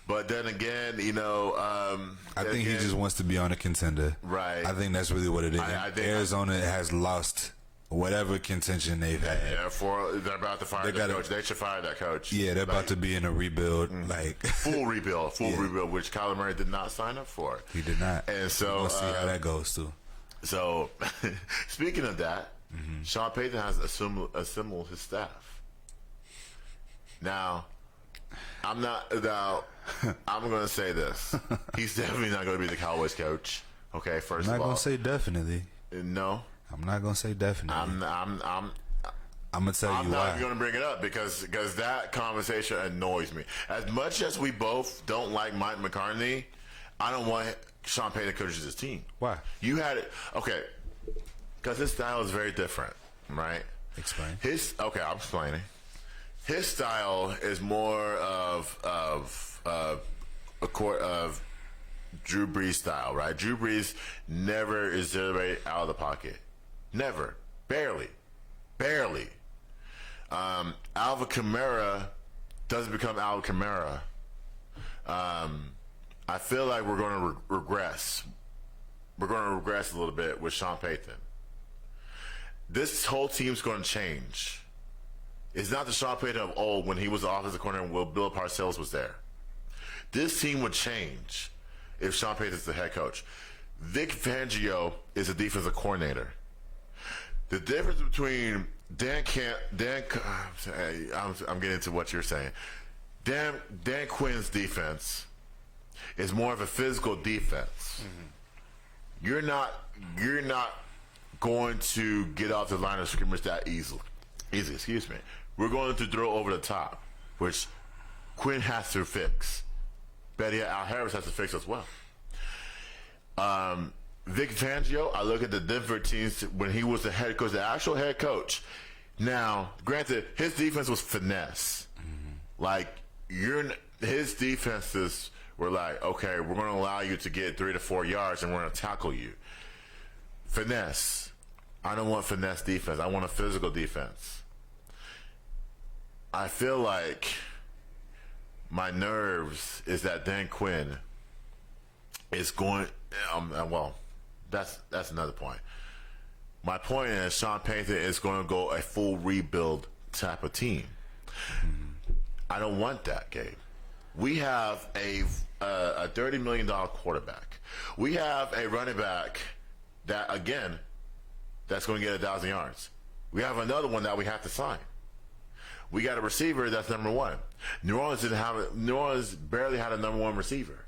But then again, I think he just wants to be on a contender. Right. I think that's really what it is. I think Arizona has lost whatever contention they've had. Yeah, they're about to fire that coach. They should fire that coach. Yeah, they're about to be in a rebuild. Like full rebuild, which Kyler Murray did not sign up for. He did not. And so we'll see how that goes too. So, speaking of that, Sean Payton has assembled his staff. Now, I'm going to say this. He's definitely not going to be the Cowboys coach. Okay, first I'm of not all. going to say definitely. No. I'm not going to say definitely. I'm going to tell you I'm why. not going to bring it up because that conversation annoys me. As much as we both don't like Mike McCarthy, I don't want Sean Payton coaches his team. Why? You had it. Okay. Because his style is very different, right? Explain. I'm explaining. His style is more of Drew Brees style, right? Drew Brees never is out of the pocket. Never. Barely. Alvin Kamara doesn't become Alvin Kamara. I feel like we're going to regress. We're going to regress a little bit with Sean Payton. This whole team's going to change. It's not the Sean Payton of old when he was the offensive coordinator and Bill Parcells was there. This team would change if Sean Payton's the head coach. Vic Fangio is a defensive coordinator. The difference between I'm getting into what you're saying. Dan Quinn's defense is more of a physical defense. Mm-hmm. You're not going to get off the line of scrimmage that easy. Excuse me. We're going to throw over the top, which Quinn has to fix. Betty Al Harris has to fix as well. Vic Fangio, I look at the Denver teams when he was the head coach, the actual head coach. Now, granted, his defense was finesse. Mm-hmm. Like, his defenses were like, okay, we're going to allow you to get 3 to 4 yards and we're going to tackle you. Finesse. I don't want finesse defense. I want a physical defense. I feel like my nerves is that Dan Quinn is going. Well, that's another point. My point is Sean Payton is going to go a full rebuild type of team. I don't want that, Gabe. We have a $30 million quarterback. We have a running back that, again, that's going to get 1,000 yards. We have another one that we have to sign. We got a receiver that's number one. New Orleans barely had a number one receiver.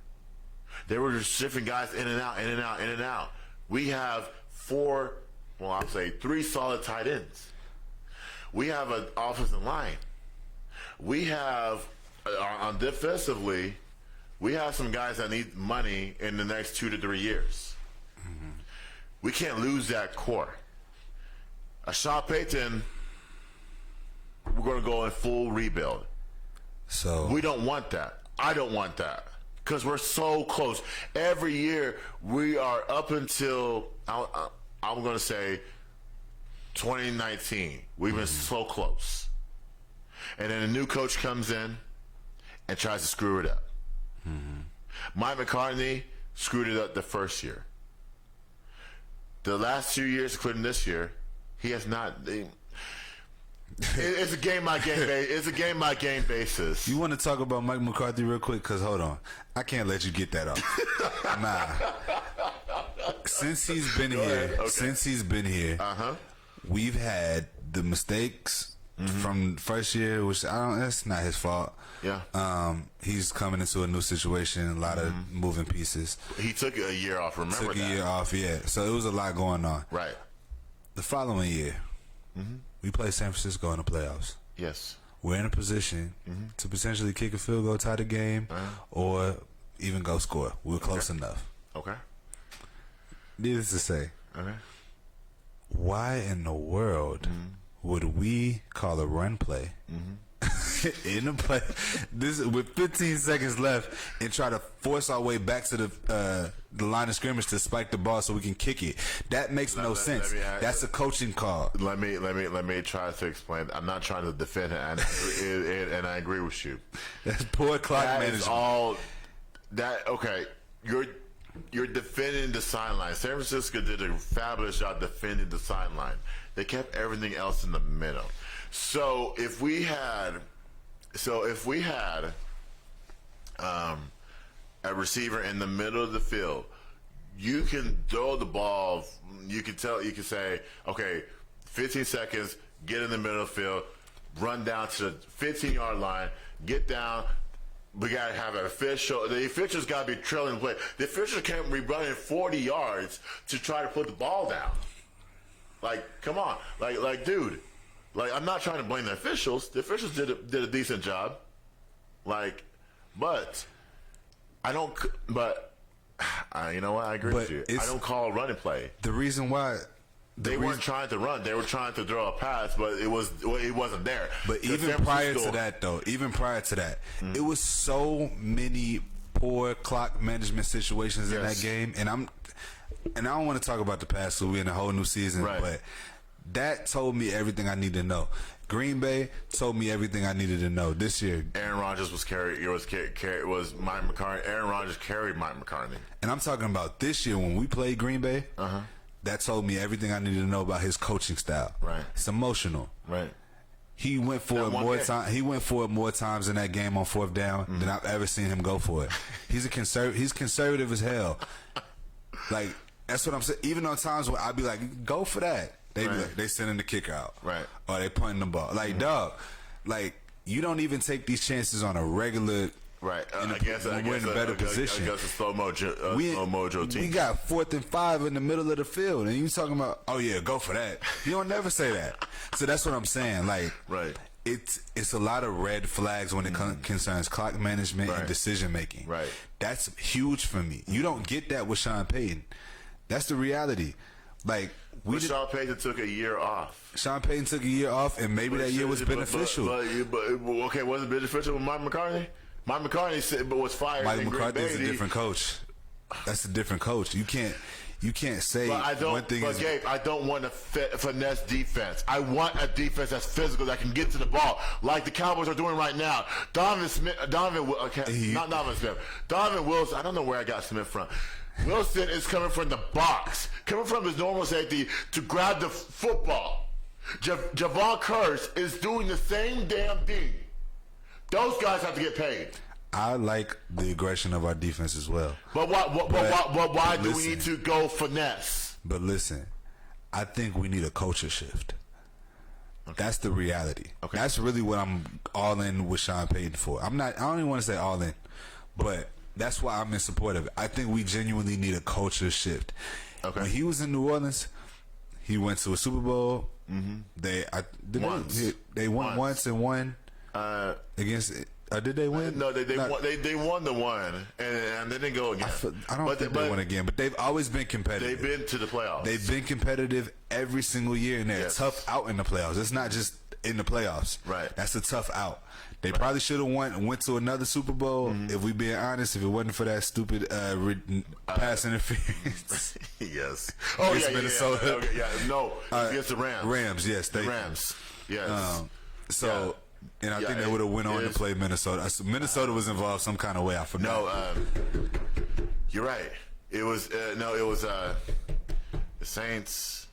They were just shifting guys in and out. We have 3 solid tight ends. We have an offensive line. We have, on defensively, we have some guys that need money in the next 2 to 3 years. Mm-hmm. We can't lose that core. Sean Payton, we're going to go in full rebuild. So we don't want that. I don't want that because we're so close. Every year we are up until I'm going to say 2019. We've been so close, and then a new coach comes in and tries to screw it up. Mm-hmm. Mike McCarthy screwed it up the first year. The last 2 years, including this year, he has not. It's a game by game. It's a game by game basis. You want to talk about Mike McCarthy real quick? Because hold on, I can't let you get that off. Nah. Since he's been here, we've had the mistakes from first year, which that's not his fault. Yeah. He's coming into a new situation, a lot of moving pieces. He took a year off. Remember that? Took a year off, yeah. So it was a lot going on. Right. The following year, we play San Francisco in the playoffs. Yes. We're in a position to potentially kick a field goal, tie the game, or even go score. We're close enough. Okay. Needless to say, why in the world would we call a run play in the play with 15 seconds left and try to force our way back to the line of scrimmage to spike the ball so we can kick it? That makes no sense. That's a coaching call. Let me try to explain. I'm not trying to defend it, and I agree with you. That's poor clock management. Is all that okay? You're defending the sideline. San Francisco did a fabulous job defending the sideline. They kept everything else in the middle. So if we had a receiver in the middle of the field, you can throw the ball. You can say, okay, 15 seconds, get in the middle of the field, run down to the 15-yard line, get down. We got to have an official. The officials got to be trailing play. The officials can't be running 40 yards to try to put the ball down. Like, come on. Like, dude. Like, I'm not trying to blame the officials. The officials did a decent job. Like, but I don't. But you know what? I agree with you. I don't call running play. The reason why. They weren't trying to run. They were trying to throw a pass, but it wasn't there. But even prior to that, it was so many poor clock management situations in that game. And I don't want to talk about the past, so we're in a whole new season. Right. But that told me everything I need to know. Green Bay told me everything I needed to know this year. Aaron Rodgers was Mike McCarthy. Aaron Rodgers carried Mike McCarthy. And I'm talking about this year when we played Green Bay. That told me everything I needed to know about his coaching style. Right. It's emotional. Right. He went for it more time. He went for it more times in that game on fourth down than I've ever seen him go for it. He's He's conservative as hell. Like that's what I'm saying. Even on times when I'd be like, "Go for that," they be like, they sending the kicker out, right? Or they punting the ball. Like dog, like you don't even take these chances on a regular. Right. I guess we're in a better position. Against a slow mojo team. We got 4th and 5 in the middle of the field, and you talking about, oh yeah, go for that. You don't never say that. So that's what I'm saying. Like, right. It's a lot of red flags when it concerns clock management and decision making. Right. That's huge for me. You don't get that with Sean Payton. That's the reality. Like Sean Payton took a year off. Sean Payton took a year off, and maybe that year was beneficial. But okay, was it beneficial with Mike McCarthy? Mike McCarthy was fired. Mike McCarthy's a different coach. That's a different coach. You can't say one thing. But Gabe, I don't want a finesse defense. I want a defense that's physical, that can get to the ball, like the Cowboys are doing right now. Donovan Wilson. I don't know where I got Smith from. Wilson is coming from the box, coming from his normal safety to grab the football. Javon Curse is doing the same damn thing. Those guys have to get paid. I like the aggression of our defense as well. But why do we need to go finesse? But listen, I think we need a culture shift. Okay. That's the reality. Okay. That's really what I'm all in with Sean Payton for. I don't even want to say all in, but that's why I'm in support of it. I think we genuinely need a culture shift. Okay. When he was in New Orleans, he went to a Super Bowl. Mm-hmm. They won once and won. Against did they win? No, they won the one and they didn't go again. I don't think they won again, but they've always been competitive. They've been to the playoffs. They've been competitive every single year, and they're tough out in the playoffs. It's not just in the playoffs. Right. That's a tough out. They probably should have went to another Super Bowl. If we being honest, if it wasn't for that stupid pass interference. Yes. Against Minnesota. Against the Rams. Rams, yes. Rams. Yes. And I think they would have went on to play Minnesota. Minnesota was involved some kind of way. I forgot. No, you're right. It was the Saints.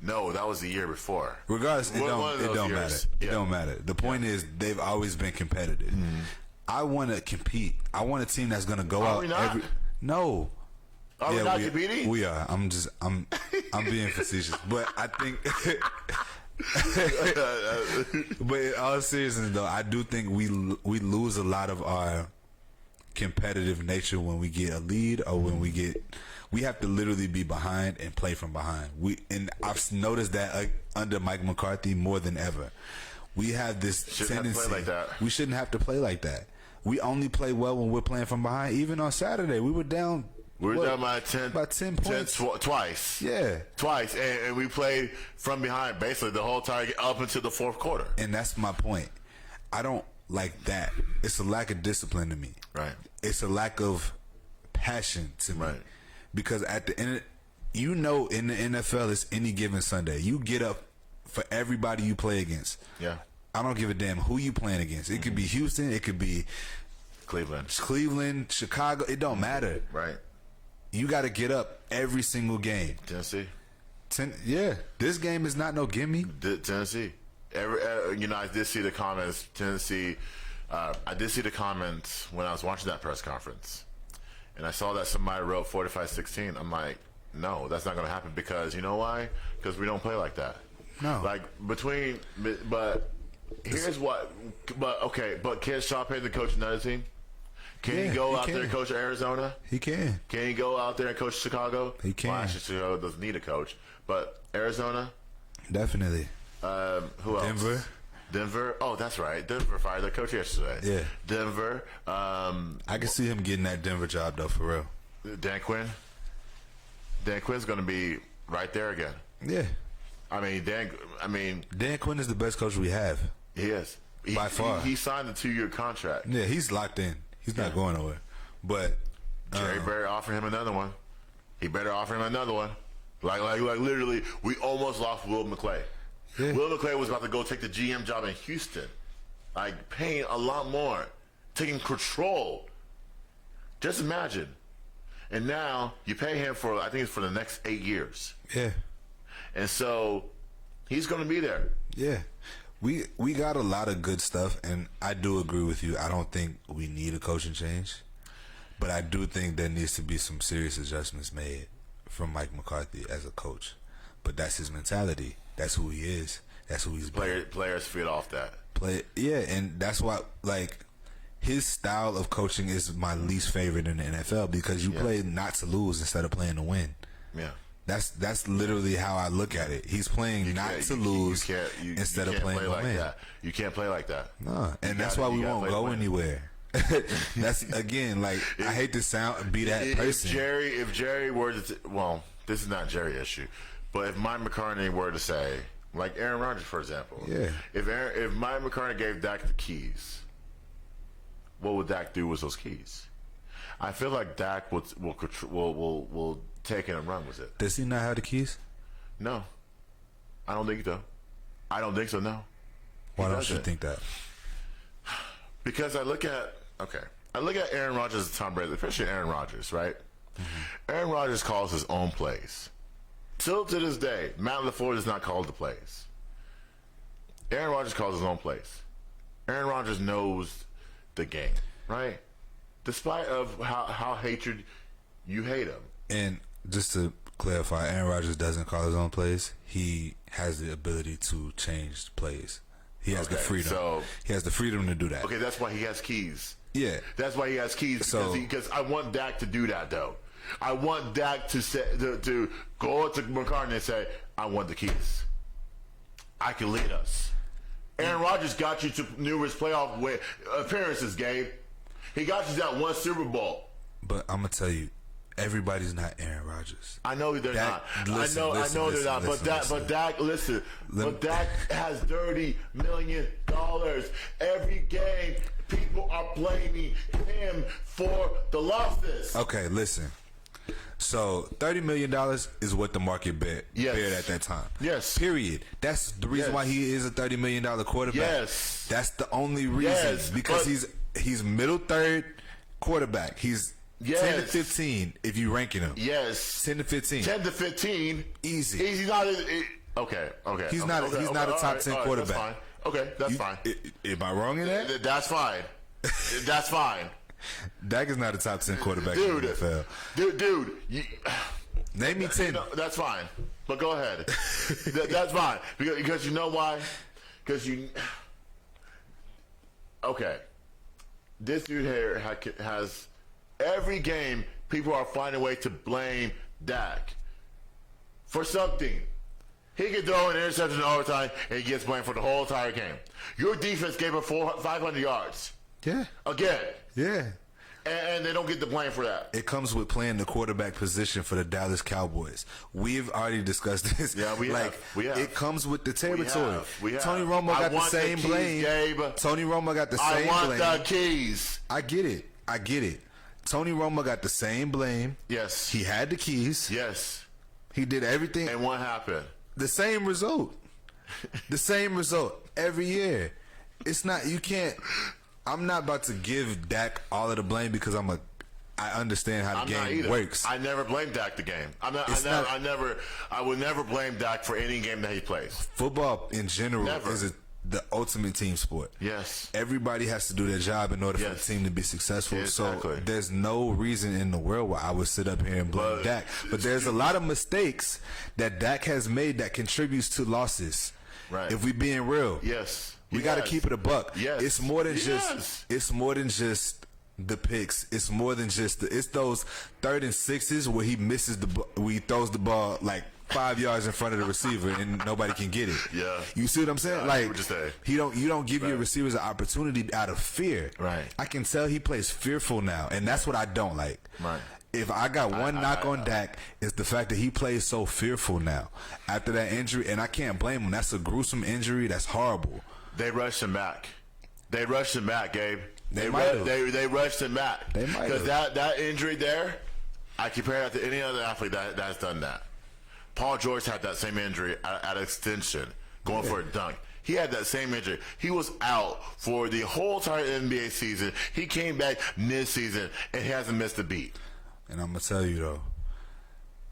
No, that was the year before. Regardless, it don't matter. It don't matter. The point is they've always been competitive. Mm-hmm. I want to compete. I want a team that's going to go out. We not? No. Are we not competing? We are. I'm being facetious, but I think. But in all seriousness, though, I do think we lose a lot of our competitive nature when we get a lead, or when we have to literally be behind and play from behind. And I've noticed that under Mike McCarthy more than ever. We have this tendency. We shouldn't have to play like that. We only play well when we're playing from behind. Even on Saturday, we were down. We were down by 10 points. Twice. Yeah. Twice. And we played from behind basically the whole time up until the fourth quarter. And that's my point. I don't like that. It's a lack of discipline to me. Right. It's a lack of passion to me. Right. Because at the end, in the NFL, it's any given Sunday. You get up for everybody you play against. Yeah. I don't give a damn who you playing against. It could be Houston. It could be Cleveland, Chicago. It don't matter. Right. You got to get up every single game. Tennessee. This game is not no gimme. Tennessee. I did see the comments. Tennessee. I did see the comments when I was watching that press conference, and I saw that somebody wrote 45-16. I'm like, no, that's not going to happen, because you know why? Because we don't play like that. No. But here's what. But can Sean Payton coach another team? Can he go out there and coach Arizona? He can. Can he go out there and coach Chicago? He can. Well, actually, Chicago doesn't need a coach. But Arizona? Definitely. Who else? Denver? Oh, that's right. Denver fired their coach yesterday. Yeah. Denver. I can see him getting that Denver job, though, for real. Dan Quinn? Dan Quinn's going to be right there again. Yeah. Dan Quinn is the best coach we have. He is. By far. He signed a 2-year contract. Yeah, he's locked in. He's not going nowhere. But Jerry better offer him another one. He better offer him another one. Like literally, we almost lost Will McClay. Yeah. Will McClay was about to go take the GM job in Houston, like paying a lot more, taking control. Just imagine. And now you pay him for, I think it's for the next 8 years. Yeah. And so he's going to be there. Yeah. We got a lot of good stuff, and I do agree with you. I don't think we need a coaching change, but I do think there needs to be some serious adjustments made from Mike McCarthy as a coach. But that's his mentality. That's who he is. That's who he's been. Players feed off that. Yeah, and that's why, like, his style of coaching is my least favorite in the NFL because you play not to lose instead of playing to win. Yeah. That's literally how I look at it. He's playing not to lose instead of playing to win. That. You can't play like that. No, and that's why we won't go anywhere. That's again, like, I hate to be that person. If Jerry were to, well, this is not Jerry issue, but if Mike McCartney were to say, like Aaron Rodgers, for example, if Mike McCartney gave Dak the keys, what would Dak do with those keys? I feel like Dak will take it and run with it. Does he not have the keys? No, I don't think so. I don't think so. No. Why don't you think that? Because I look at Aaron Rodgers and Tom Brady, especially Aaron Rodgers, right? Mm-hmm. Aaron Rodgers calls his own plays. Till to this day, Matt LaFleur does not call the plays. Aaron Rodgers calls his own plays. Aaron Rodgers knows the game, right? Despite of how hatred you hate him. And just to clarify, Aaron Rodgers doesn't call his own plays. He has the ability to change plays. He has the freedom. So, he has the freedom to do that. Okay, that's why he has keys. Yeah. That's why he has keys, because I want Dak to do that, though. I want Dak to go to McCartney and say, I want the keys. I can lead us. Aaron Rodgers got you to numerous playoff appearances, Gabe. He got you that one Super Bowl. But I'm going to tell you, everybody's not Aaron Rodgers. I know they're not. I know they're not. But Dak has $30 million every game. People are blaming him for the losses. Okay, listen. So $30 million is what the market bet at that time. Yes. Period. That's the reason why he is a $30 million quarterback. Yes. That's the only reason. Because he's middle third quarterback. He's 10 to 15 if you ranking him. Yes. 10 to 15. 10 to 15. Easy. He's not. Okay. He's not a top 10 quarterback. That's fine. Okay, that's fine. Am I wrong in that? That's fine. That's fine. Dak is not a top 10 quarterback in the NFL. Dude. Name me 10. That's fine. But go ahead. That's fine. Because you know why? Because okay. This dude here has every game, people are finding a way to blame Dak for something. He can throw an interception in overtime, and he gets blamed for the whole entire game. Your defense gave up 500 yards. Yeah. Again. Yeah. And they don't get the blame for that. It comes with playing the quarterback position for the Dallas Cowboys. We've already discussed this. Yeah, we have. It comes with the territory. We have. Tony Romo got the same blame. Tony Romo got the same blame. I want the keys. I get it. Tony Romo got the same blame. Yes. He had the keys. Yes. He did everything. And what happened? The same result. The same result every year. It's not, you can't, I'm not about to give Dak all of the blame because I understand how the game works. I never blame Dak the game. I would never blame Dak for any game that he plays. Football in general is the ultimate team sport. Yes. Everybody has to do their job in order for the team to be successful. Exactly. So there's no reason in the world why I would sit up here and blame Dak. But there's a lot of mistakes that Dak has made that contributes to losses. Right. If we being real. Yes. We got to keep it a buck. Yes. It's more than just the picks. It's more than just it's those 3rd and 6s where he misses where he throws the ball like 5 yards in front of the receiver and nobody can get it. Yeah. You see what I'm saying? Like what you don't give your receivers an opportunity out of fear. Right. I can tell he plays fearful now, and that's what I don't like. Right. If I got one knock on Dak, it's the fact that he plays so fearful now after that injury, and I can't blame him. That's a gruesome injury. That's horrible. They rushed him back. Gabe. They rushed him back. They might because that injury there, I compare that to any other athlete that's done that. Paul George had that same injury at extension going for a dunk. He had that same injury. He was out for the whole entire NBA season. He came back mid-season and he hasn't missed a beat. And I'm gonna tell you though,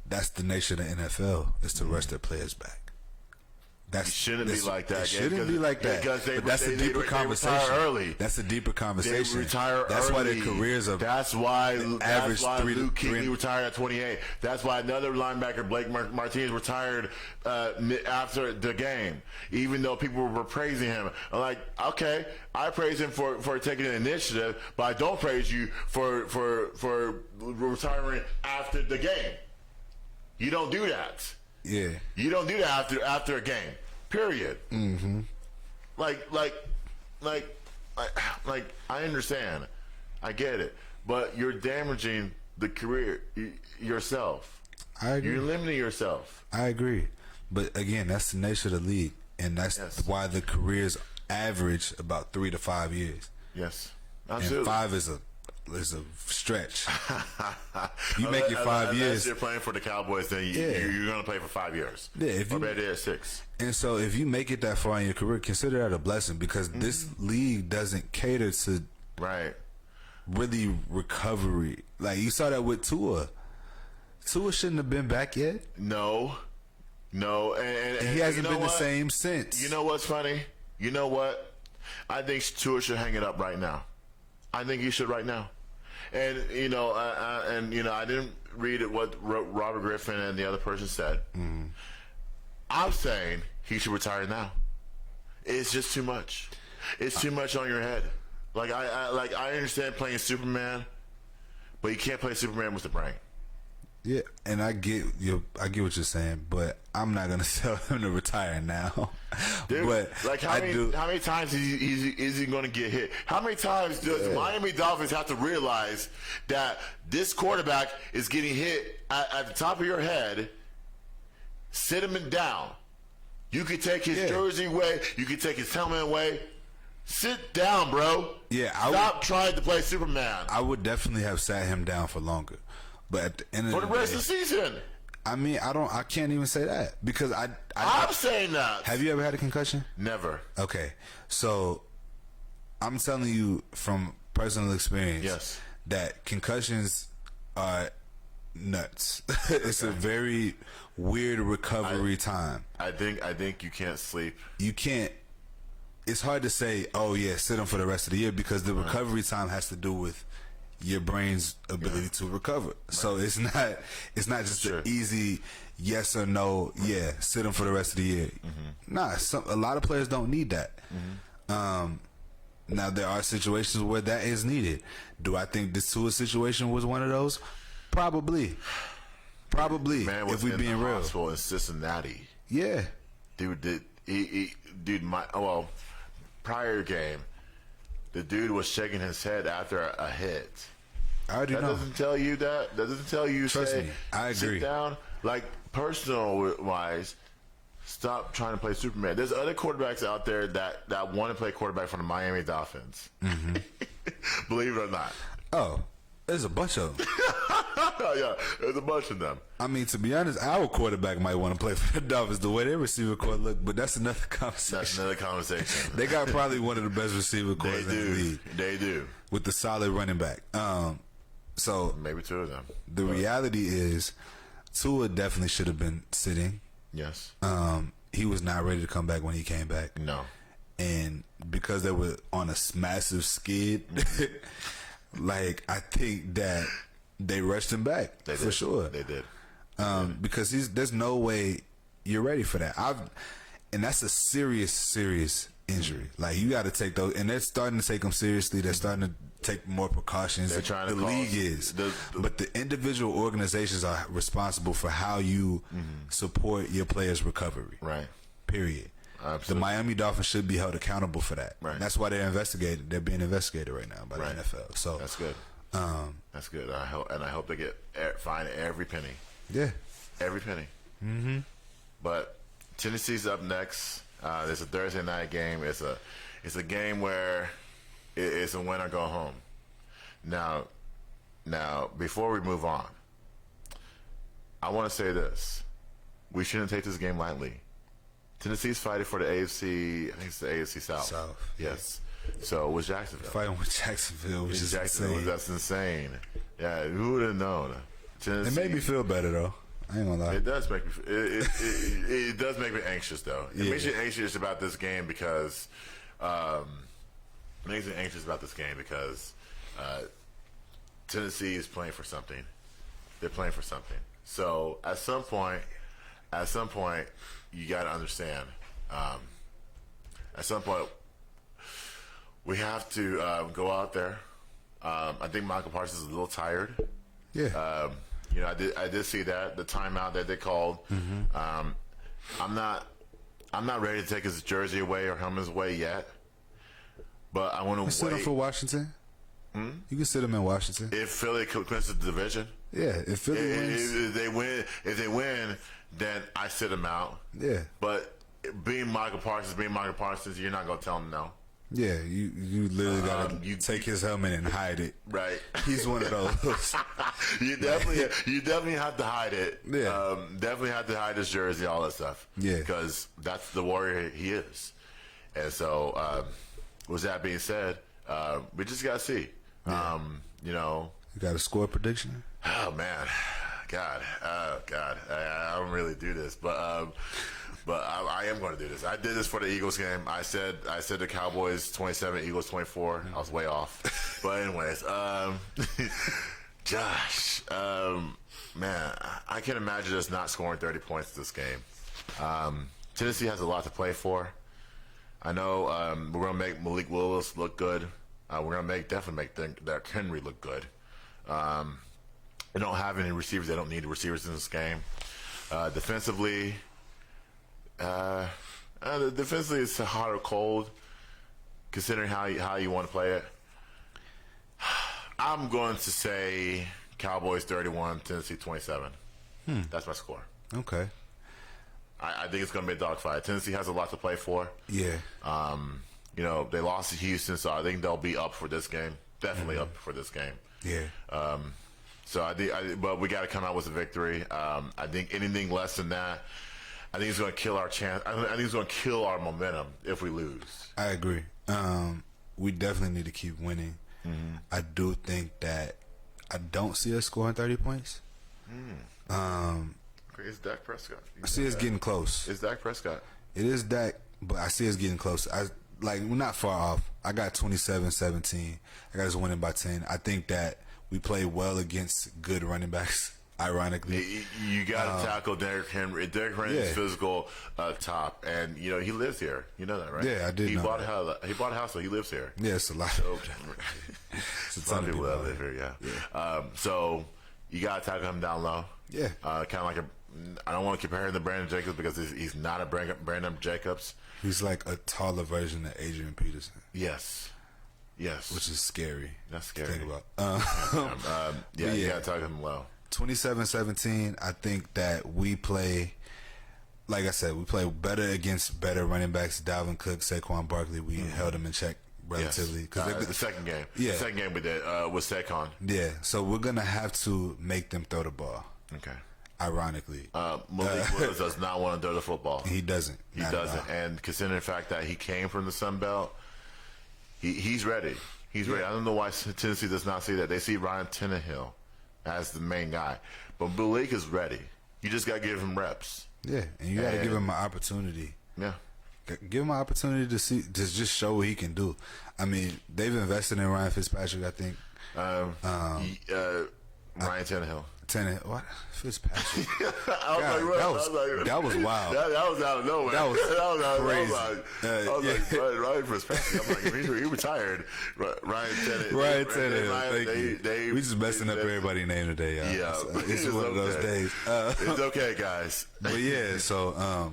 that's the nature of the NFL is to rush their players back. It shouldn't be like that. It shouldn't be like that. Because but that's a deeper conversation. They retire early. That's a deeper conversation. They retire that's early. why their careers are. That's why average Luke Kuechly retired at 28. That's why another linebacker, Blake Martinez, retired after the game. Even though people were praising him, I'm like, okay, I praise him for taking an initiative, but I don't praise you for retiring after the game. You don't do that. Yeah. You don't do that after a game. Period. Mm-hmm. Like I understand. I get it. But you're damaging the career yourself. I agree. You're limiting yourself. I agree. But again, that's the nature of the league. And that's why the careers average about 3 to 5 years. Yes. Absolutely. And 5 is a stretch. You make it 5 years. Unless you're playing for the Cowboys, then you're going to play for 5 years. Yeah, if or you, better, 6. And so if you make it that far in your career, consider that a blessing because this league doesn't cater to really recovery. Like you saw that with Tua. Tua shouldn't have been back yet. No. And he hasn't been the same since. You know what's funny? You know what? I think Tua should hang it up right now. I think he should right now. And I didn't read what Robert Griffin and the other person said. Mm-hmm. I'm saying he should retire now. It's just too much. It's too much on your head. Like I understand playing Superman, but you can't play Superman with the brain. Yeah, and I get what you're saying, but I'm not gonna tell him to retire now. Dude, but like how many times is he going to get hit? How many times does the Miami Dolphins have to realize that this quarterback is getting hit at the top of your head? Sit him down. You could take his jersey away. You could take his helmet away. Sit down, bro. Yeah, Stop trying to play Superman. I would definitely have sat him down for longer. But at the end of for the rest of the season. I mean, I can't even say that because I'm saying that. Have you ever had a concussion? Never. Okay, so I'm telling you from personal experience, that concussions are nuts. It's a very weird recovery time. I think you can't sleep. You can't. It's hard to say, oh yeah, sit them for the rest of the year because the recovery time has to do with your brain's ability to recover. Right. So it's not just an easy yes or no. Yeah, sit them for the rest of the year. Mm-hmm. Nah, a lot of players don't need that. Mm-hmm. Now there are situations where that is needed. Do I think this Tua situation was one of those? Probably. Man was if we in being the real. Hospital in Cincinnati. Yeah, dude. Prior game, the dude was shaking his head after a hit. I already know. Doesn't tell you that. That doesn't tell you. Trust me, I agree. Sit down. Like personal wise, stop trying to play Superman. There's other quarterbacks out there that want to play quarterback for the Miami Dolphins. Mm-hmm. Believe it or not. Oh, there's a bunch of them. Yeah, there's a bunch of them. I mean, to be honest, our quarterback might want to play for the Dolphins the way their receiver core look, but that's another conversation. That's another conversation. They got probably one of the best receiver cores in the league. They do. With the solid running back. So maybe 2 of them. The reality is Tua definitely should have been sitting. Yes. He was not ready to come back when he came back. No. And because they were on a massive skid, like I think that they rushed him back for sure. They did. Because there's no way you're ready for that. And that's a serious injury. Like you got to take those, and they're starting to take them seriously. They're starting to take more precautions. They're trying to the league is, but the individual organizations are responsible for how you support your players' recovery. Right. Period. Absolutely. The Miami Dolphins should be held accountable for that. Right. That's why they're investigated. They're being investigated right now by the NFL. So that's good. That's good. I hope they get fined every penny. Yeah. Every penny. Mm-hmm. But Tennessee's up next. There's a Thursday night game. It's a game where it's a win or go home. Now, before we move on, I want to say this: we shouldn't take this game lightly. Tennessee's fighting for the AFC. I think it's the AFC South. South, Yes. So it was Jacksonville. Fighting with Jacksonville, which is Jacksonville. insane. That's insane. Yeah, who would have known? It made me feel better though. I ain't gonna lie. It does make me. It does make me anxious, though. It Yeah. makes you anxious about this game because. Makes me anxious about this game because Tennessee is playing for something. They're playing for something. So at some point, you got to understand. At some point, we have to go out there. I think Michael Parsons is a little tired. Yeah. You know, I did see that the timeout that they called. I'm not ready to take his jersey away or helmet away yet, but I want to Sit him wait. for Washington. You can sit him in Washington. If Philly clinches the division, Yeah, if Philly wins. if they win, then I sit him out. Yeah. But being Michael Parsons, you're not gonna tell him no. Yeah, you literally gotta you- take his helmet and hide it. Right. He's one of those. You definitely have to hide it. Yeah. Definitely have to hide his jersey, all that stuff. Yeah. Because that's the warrior he is. And so, with that being said, we just gotta see. You know, You got a score prediction? oh man, God, I don't really do this, but I am going to do this. I did this for the Eagles game. I said the Cowboys 27, Eagles 24. I was way off, but anyways, Josh, man, I can't imagine us not scoring 30 points this game. Tennessee has a lot to play for. I know we're going to make Malik Willis look good. We're going to definitely make Derrick Henry look good. They don't have any receivers. They don't need receivers in this game. Defensively, it's hot or cold, considering how you want to play it. I'm going to say Cowboys 31, Tennessee 27. That's my score. Okay. I think it's going to be a dogfight. Tennessee has a lot to play for. Yeah. You know, they lost to Houston, so I think they'll be up for this game. Definitely up for this game. Yeah. So but we got to come out with a victory. I think anything less than that, I think it's going to kill our chance. I think it's going to kill our momentum if we lose. I agree. We definitely need to keep winning. I do think that I don't see us scoring 30 points. It's Dak Prescott. I see us getting close. It's Dak Prescott. It is Dak, but I see us getting close. We're not far off. I got 27-17. I got us winning by 10. I think that we play well against good running backs, ironically. You got to tackle Derrick Henry. Derrick Henry is Yeah. physical top, and you know he lives here. You know that, right? Yeah, I did He know bought that. he bought a house, so he lives here. Yeah, it's a lot. It's A lot of people that live here, yeah. So you got to tackle him down low. Yeah. Kind of like I don't want to compare him to Brandon Jacobs because he's not a Brandon Jacobs. He's like a taller version of Adrian Peterson, Yes. which is scary. That's to scary. think about. You yeah. got to tackle him low. 27-17, I think that we play, like I said, we play better against better running backs. Dalvin Cook, Saquon Barkley, we held them in check relatively. Yes. The second game. Yeah. The second game we did was Saquon. Yeah, so we're going to have to make them throw the ball, Okay. ironically. Malik Willis does not want to throw the football. He doesn't. He Not at doesn't. all. And considering the fact that he came from the Sun Belt, he's ready. He's ready. I don't know why Tennessee does not see that. They see Ryan Tannehill as the main guy. But Malik is ready. You just got to give him reps. Yeah, and you got to And- give him an opportunity. Yeah. Give him an opportunity to just show what he can do. I mean, they've invested in Ryan Fitzpatrick, I think. Ryan Tannehill. What? Fitzpatrick. I was God, like, that was wild. That was out of nowhere. That was crazy. I was like, Ryan Fitzpatrick. I'm like, he retired. Ryan Tannehill. Ryan Tannehill. Thank you. We just messing up everybody's name today, y'all. Yeah. It's one of those days. It's okay, guys. But yeah, so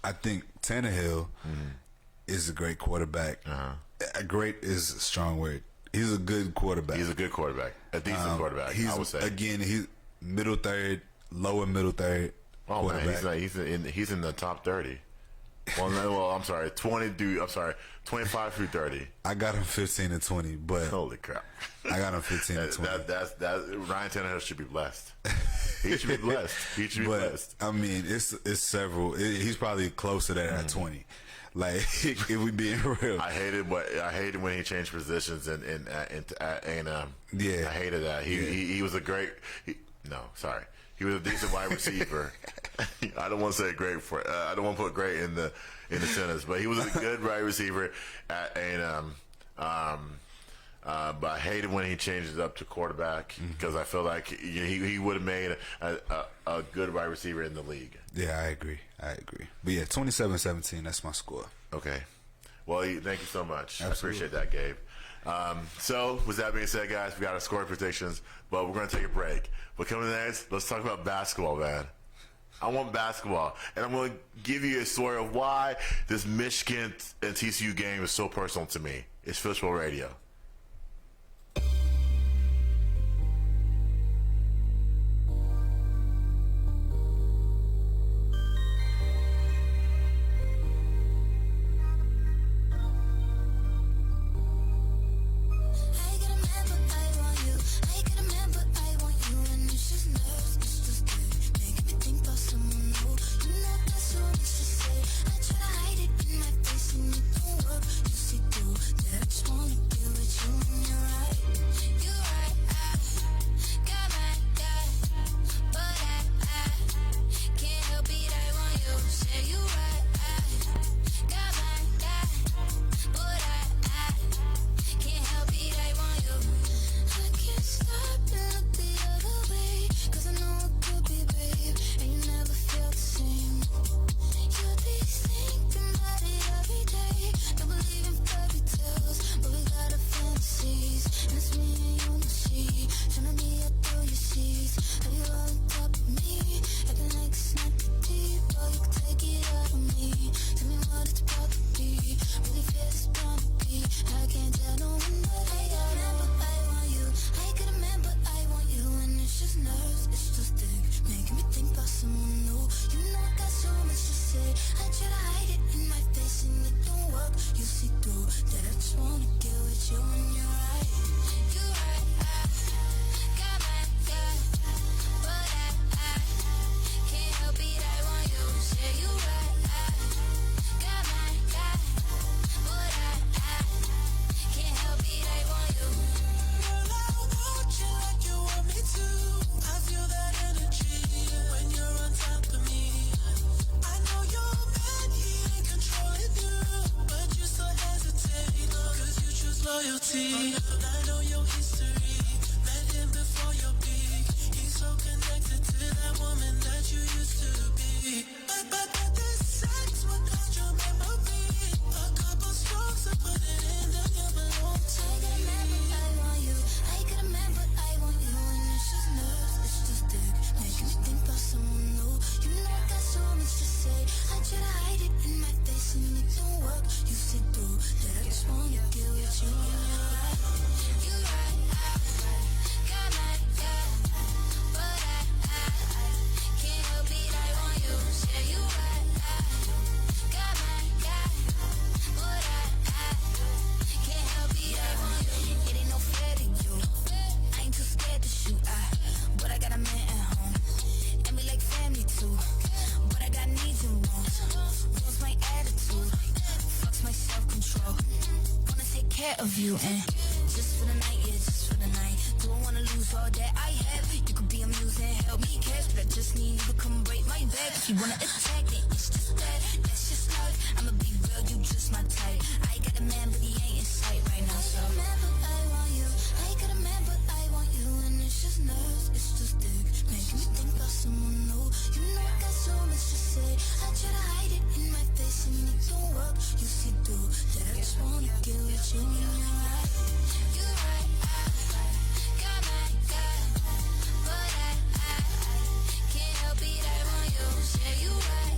I think Tannehill is a great quarterback. Great is a strong word. He's a good quarterback. He's a good quarterback. A decent quarterback, He's, I would say. Again, he's middle third, lower middle third Oh, quarterback. man, he's in the top 30. Well, I'm sorry, 25 through 30. I got him 15 and 20, but Holy crap! I got him 15 and 20. That Ryan Tannehill should be blessed. He should be blessed. He should be But blessed. I mean, it's several. He's probably close to that at 20. Like, if we being real, I hated when he changed positions at A&M. Yeah. I hated that. He was a great. He was a decent wide receiver. I don't want to say great for. I don't want to put great in the sentence, but he was a good wide receiver at A&M. But I hated when he changed it up to quarterback because I feel like he would have made a good wide receiver in the league. Yeah, I agree. But yeah, 27-17. That's my score. Okay. Well, thank you so much. Absolutely. I appreciate that, Gabe. So, with that being said, guys, we got our score predictions, but we're going to take a break. But coming next, let's talk about basketball, man. I want basketball, and I'm going to give you a story of why this Michigan and TCU game is so personal to me. It's Fishbowl Radio. Of you and just for the night, yeah, just for the night. Do I wanna lose all that I have? You could be amused and help me cash, but I just need you to come break my back. If you wanna attack it, it's just that's just life. I'ma be real, you just my type. I got a man, but he ain't in sight right now. So I got a man, but I want you. I got a man, but I want you, and it's just nerves, it's just dick, making me think about someone new. You know I got so much to say. I try to hide it in my face, and it don't work. You see through that I just wanna get with you. But I can't help it, I want you. Yeah, you right.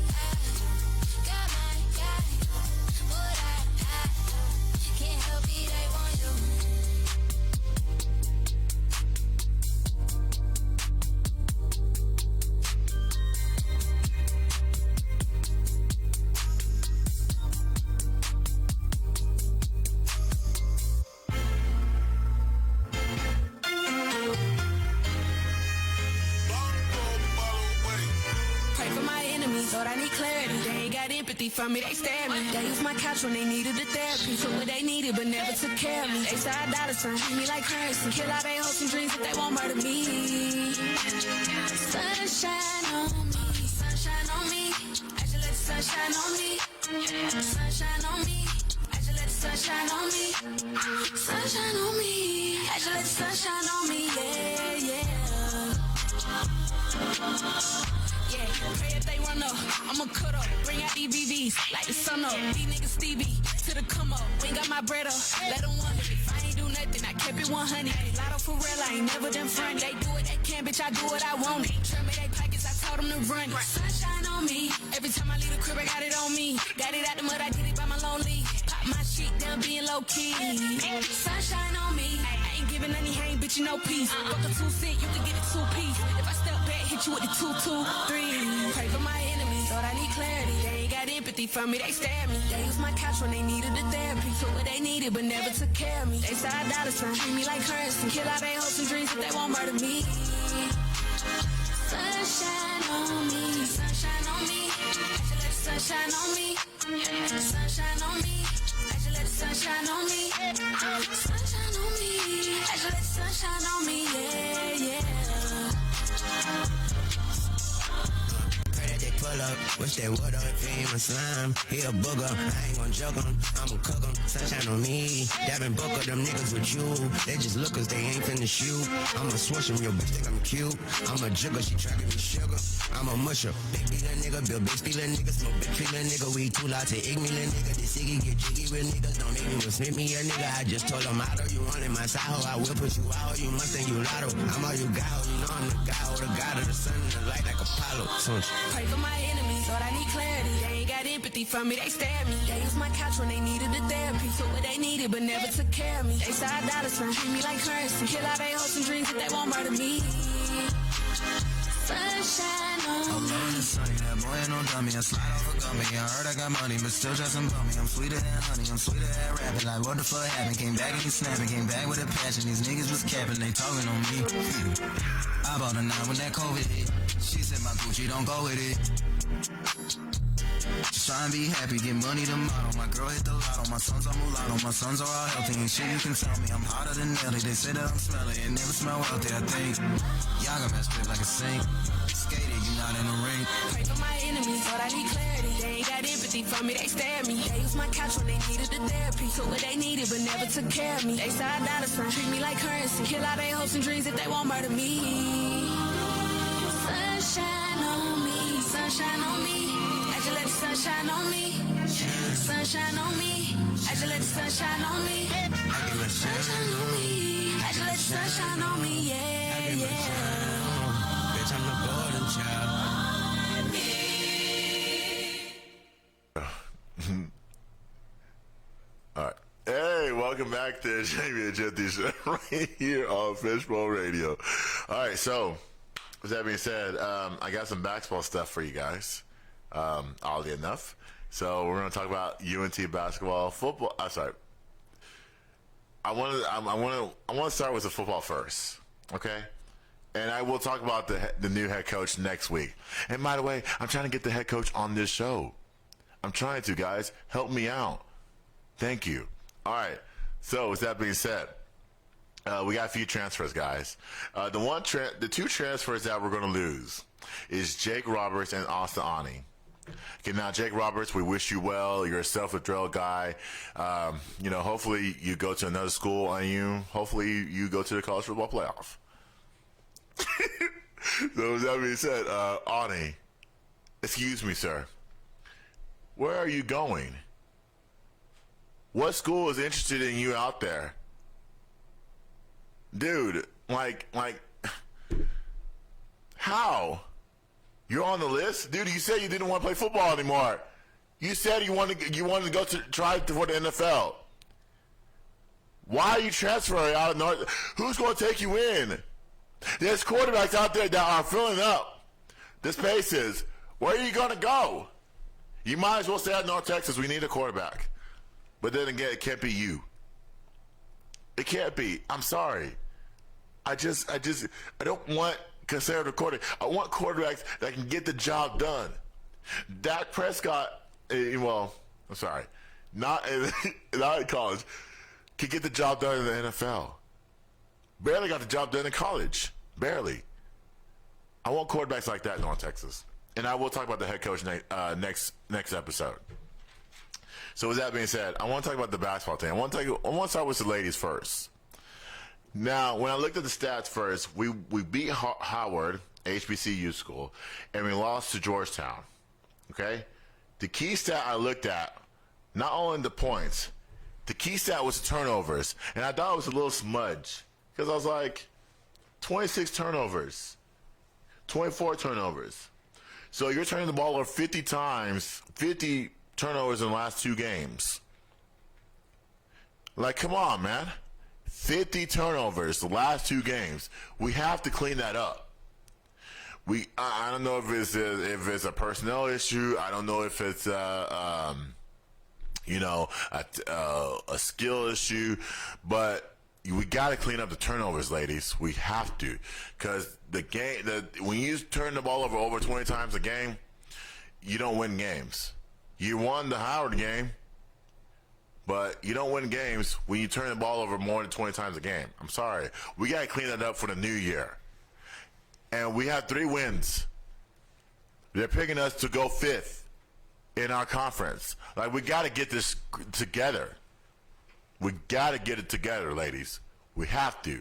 empathy from me, they stare at me. They used my couch when they needed the therapy. Took what they needed, but never took care of me. They said I dollar sign, treat me like currency. Kill all they hopes and dreams if they won't murder me. Sunshine on me, sunshine on me. I just let the sunshine on me. Sunshine on me. I just let the sunshine on me. Sunshine on me. I just let the sunshine on me. Yeah, yeah. Yeah, pray if they run up, I'ma cut up, bring out these BBs, like the sun up, these niggas Stevie, to the come up, we ain't got my bread up, let them wonder, if I ain't do nothing, I kept it 100, Lotto for real, I ain't never done front, they do it, they can, bitch, I do what I want, trim me they pockets, I told them to run, sunshine on me, every time I leave the crib, I got it on me, got it out the mud, I did it by my lonely, pop my shit down, being low key, sunshine on me, I ain't giving any hang, bitch, you no peace, fuck a 2 cent, you can get a 2 piece, if I step back, hit you with the 2, 2, 3. Pray for my enemies, thought I need clarity. They ain't got empathy from me, they stare at me. They used my couch when they needed the therapy. Took what they needed, but never took care of me. They said I dollar sign, treat me like currency. Kill all they hopes and dreams if they won't murder me. Sunshine on me, sunshine on me. I just let the sunshine on me. Sunshine on me. I just let the sunshine on me. Sunshine on me. I just let the sunshine on me. Yeah, yeah. Pull up, wish they would up, if he ain't my slime. He a booger, I ain't gon' joke him, I'ma cook him, sunshine on me. Dabbing Booker, them niggas with you. They just lookers, they ain't finna shoot. I'ma switch him, your bitch think I'm cute. I'm a jigger, she try to give me sugar. I'm a musher, big beater nigga, Bill big spieler nigga, smoke big trailer nigga. We too loud to ignore nigga. This Iggy get jiggy with niggas, don't make me with Smith me a nigga. I just told him, "Motto, you want in my side, I will put you out. You must think you lotto. I'm all you got, you know I'm the guy, or the god of the sun and the light like Apollo." Pray for my enemies, thought I need clarity. They ain't got empathy from me, they stare at me. They used my couch when they needed the therapy. Took what they needed, but never took care of me. They said I dollar sign, treat me like currency. Kill all they hopes and dreams if they won't murder me. Sunshine on me. I'm sunny, that boy ain't no dummy. I slide off a gummy. I heard I got money, but still just some bummy. I'm sweeter than honey, I'm sweeter than rapping. Like what the fuck happened? Came back and he snapping, came back with a passion. These niggas was capping, they talking on me. I bought a 9 when that COVID hit. She said my Gucci don't go with it. Just try and be happy, get money tomorrow. My girl hit the lotto, my sons are mulatto. My sons are all healthy, ain't shit you can tell me. I'm hotter than Nelly, they say that I'm smelly. It never smell healthy, I think. Y'all got messed up like a sink. Skated, you not in the ring. Pray for my enemies, thought I need clarity. They ain't got empathy from me, they stare at me. They used my couch when they needed the therapy. Took what they needed, but never took care of me. They said I dollar sign, treat me like currency. Kill all they hopes and dreams if they won't murder me. Sunshine on me, sunshine on me. I just let the sunshine on me. Sunshine on me. I just let the sunshine on me. Sunshine on me. I just let the sunshine on me. Yeah, yeah. Bitch, I'm the golden child. All right. Hey, welcome back to Jamie and Jyoti Show right here on Fishbowl Radio. All right, so with that being said, I got some basketball stuff for you guys. Oddly enough, so we're going to talk about UNT basketball, football. Sorry, I want to start with the football first, okay? And I will talk about the new head coach next week. And by the way, I'm trying to get the head coach on this show. I'm trying to, guys. Help me out. Thank you. All right. So with that being said, we got a few transfers, guys. The two transfers that we're going to lose is Jake Roberts and Austin Ani. Okay, now Jake Roberts, we wish you well. You're a self-withdrawal guy. Hopefully you go to another school, and hopefully you go to the college football playoff. So with that being said, Ani, excuse me, sir. Where are you going? What school is interested in you out there? Dude, like, how? You're on the list? Dude, you said you didn't want to play football anymore. You said you wanted to go to try for the NFL. Why are you transferring out of North? Who's going to take you in? There's quarterbacks out there that are filling up the spaces. Where are you going to go? You might as well stay at North Texas. We need a quarterback. But then again, it can't be you. It can't be. I'm sorry. I don't want conservative quarterback. I want quarterbacks that can get the job done. Dak Prescott well, I'm sorry, not in college, can get the job done in the NFL. Barely got the job done in college. Barely. I want quarterbacks like that in North Texas. And I will talk about the head coach next episode. So with that being said, I want to talk about the basketball team. I want to start with the ladies first. Now, when I looked at the stats first, we beat Howard, HBCU school, and we lost to Georgetown. Okay? The key stat I looked at, not only the points, the key stat was the turnovers. And I thought it was a little smudge. Because I was like, 26 turnovers, 24 turnovers. So you're turning the ball over 50 times, 50 turnovers in the last 2 games. Like, come on, man. 50 turnovers the last 2 games. We have to clean that up. I don't know if it's a personnel issue. I don't know if it's a skill issue, but we got to clean up the turnovers, ladies. We have to, because when you turn the ball over 20 times a game, you don't win games. You won the Howard game, but you don't win games when you turn the ball over more than 20 times a game. I'm sorry. We got to clean that up for the new year. And we have 3 wins. They're picking us to go 5th in our conference. Like, we got to get this together. We got to get it together, ladies. We have to.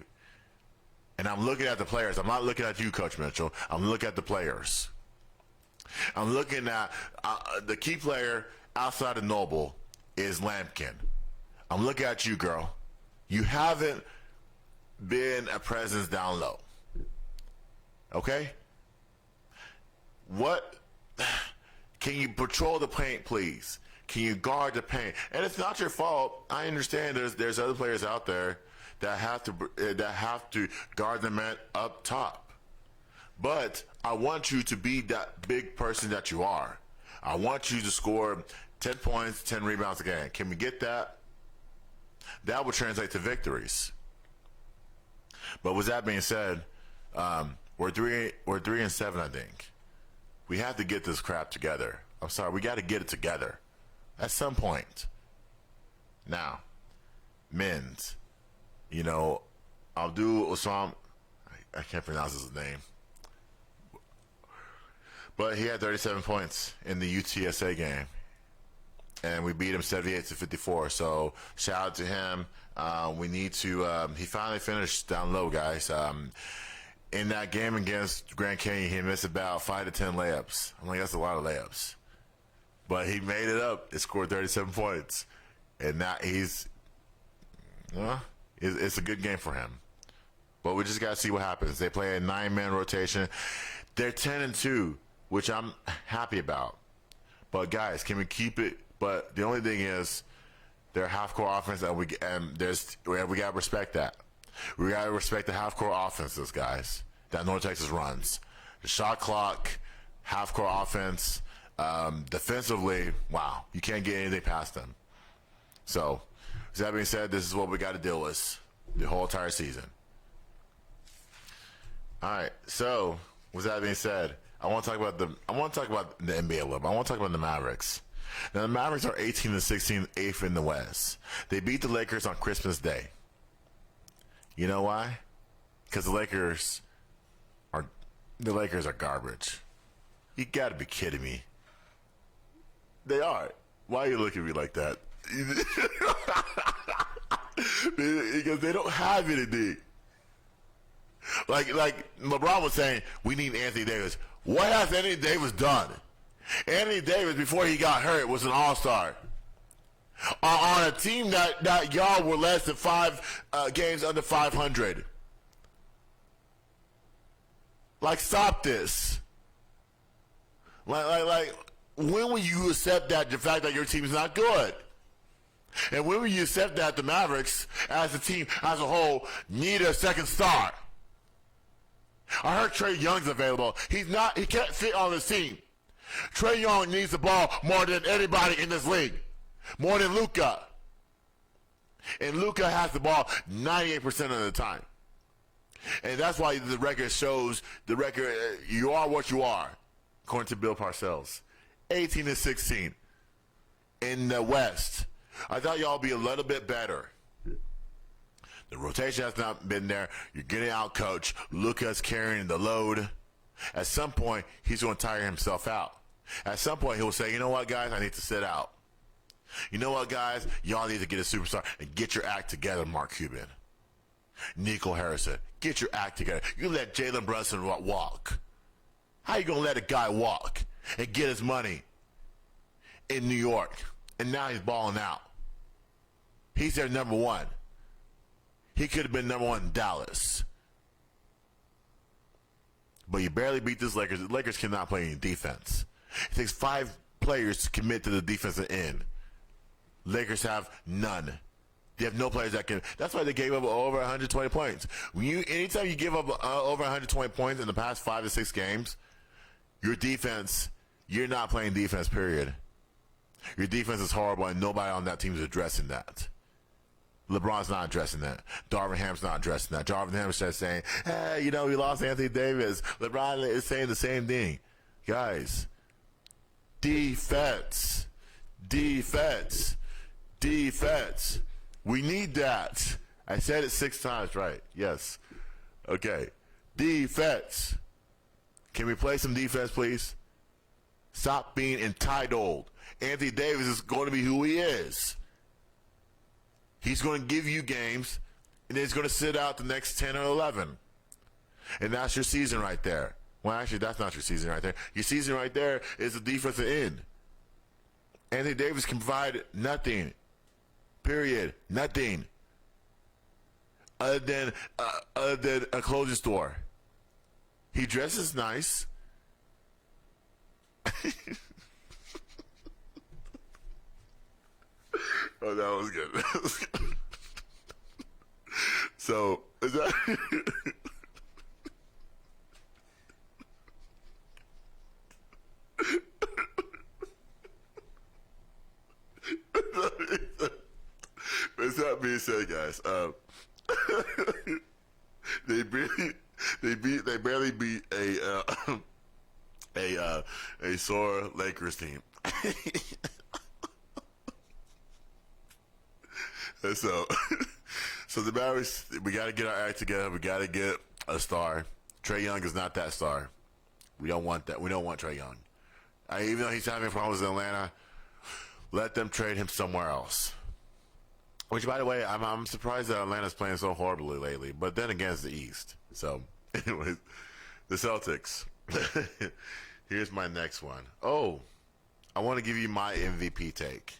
And I'm looking at the players. I'm not looking at you, Coach Mitchell. I'm looking at the players. I'm looking at the key player outside of Noble is Lampkin. I'm looking at you, girl. You haven't been a presence down low. Okay? What? Can you patrol the paint, please? Can you guard the paint? And it's not your fault. I understand there's other players out there that have to guard the man up top. But I want you to be that big person that you are. I want you to score 10 points, 10 rebounds a game. Can we get that? That will translate to victories. But with that being said, we're 3-7, I think. We have to get this crap together. I'm sorry, we got to get it together at some point. Now, men's, I'll do Osam. I can't pronounce his name, but he had 37 points in the UTSA game, and we beat him 78-54. So shout out to him. We need to. He finally finished down low, guys. In that game against Grand Canyon, he missed about 5 to 10 layups. I'm like, that's a lot of layups. But he made it up. It scored 37 points. And now it's a good game for him. But we just got to see what happens. They play a 9-man rotation. They're 10-2, which I'm happy about. But, guys, can we keep it? But the only thing is they're half-court offense, and we got to respect that. We got to respect the half-court offenses, guys, that North Texas runs. The shot clock, half-court offense, defensively, wow, you can't get anything past them. So, with that being said, this is what we got to deal with the whole entire season. All right, so with that being said, I want to talk about the NBA a little bit. I want to talk about the Mavericks. Now, the Mavericks are 18-16, 8th in the West. They beat the Lakers on Christmas Day. You know why? Because the Lakers are garbage. You got to be kidding me. They are. Why are you looking at me like that? Because they don't have anything. Like LeBron was saying, we need Anthony Davis. What has Anthony Davis done? Anthony Davis, before he got hurt, was an all-star. On a team that y'all were less than 5 games under 500. Like, stop this. Like, when will you accept that the fact that your team is not good? And when will you accept that the Mavericks, as a team, as a whole, need a second star? I heard Trae Young's available. He can't fit on the team. Trae Young needs the ball more than anybody in this league. More than Luka. And Luka has the ball 98% of the time. And that's why the record shows you are what you are, according to Bill Parcells. 18-16. in the West. I thought y'all would be a little bit better. The rotation has not been there. You're getting out coach. Luka's carrying the load. At some point, he's going to tire himself out. At some point, he'll say, you know what, guys, I need to sit out. You know what, guys, y'all need to get a superstar and get your act together, Mark Cuban. Nico Harrison, get your act together. You let Jalen Brunson walk. How you going to let a guy walk and get his money in New York? And now he's balling out. He's their number one. He could have been number one in Dallas. But you barely beat this Lakers. The Lakers cannot play any defense. It takes 5 players to commit to the defensive end. Lakers have none. They have no players that can. That's why they gave up over 120 points. Anytime you give up over 120 points in the past 5 to 6 games, your defense, you're not playing defense, period. Your defense is horrible, and nobody on that team is addressing that. LeBron's not addressing that. Darvin Ham's not addressing that. Darvin Ham is just saying, hey, we lost Anthony Davis. LeBron is saying the same thing. Guys, defense. Defense. Defense. We need that. I said it 6 times right. Yes. Okay. Defense. Can we play some defense, please? Stop being entitled. Anthony Davis is going to be who he is. He's going to give you games, and then he's going to sit out the next 10 or 11. And that's your season right there. Well, actually, that's not your season right there. Your season right there is the defensive end. Anthony Davis can provide nothing. Period. Nothing. Other than a clothing store. He dresses nice. Oh, that was good. That was good. So, is that... With that being said, guys, they barely beat a sore Lakers team. And so the Mavericks, we got to get our act together. We got to get a star. Trae Young is not that star. We don't want that. We don't want Trae Young. Even though he's having problems in Atlanta, let them trade him somewhere else. Which, by the way, I'm surprised that Atlanta's playing so horribly lately. But then again, it's the East. So, anyways, the Celtics. Here's my next one. Oh, I want to give you my MVP take.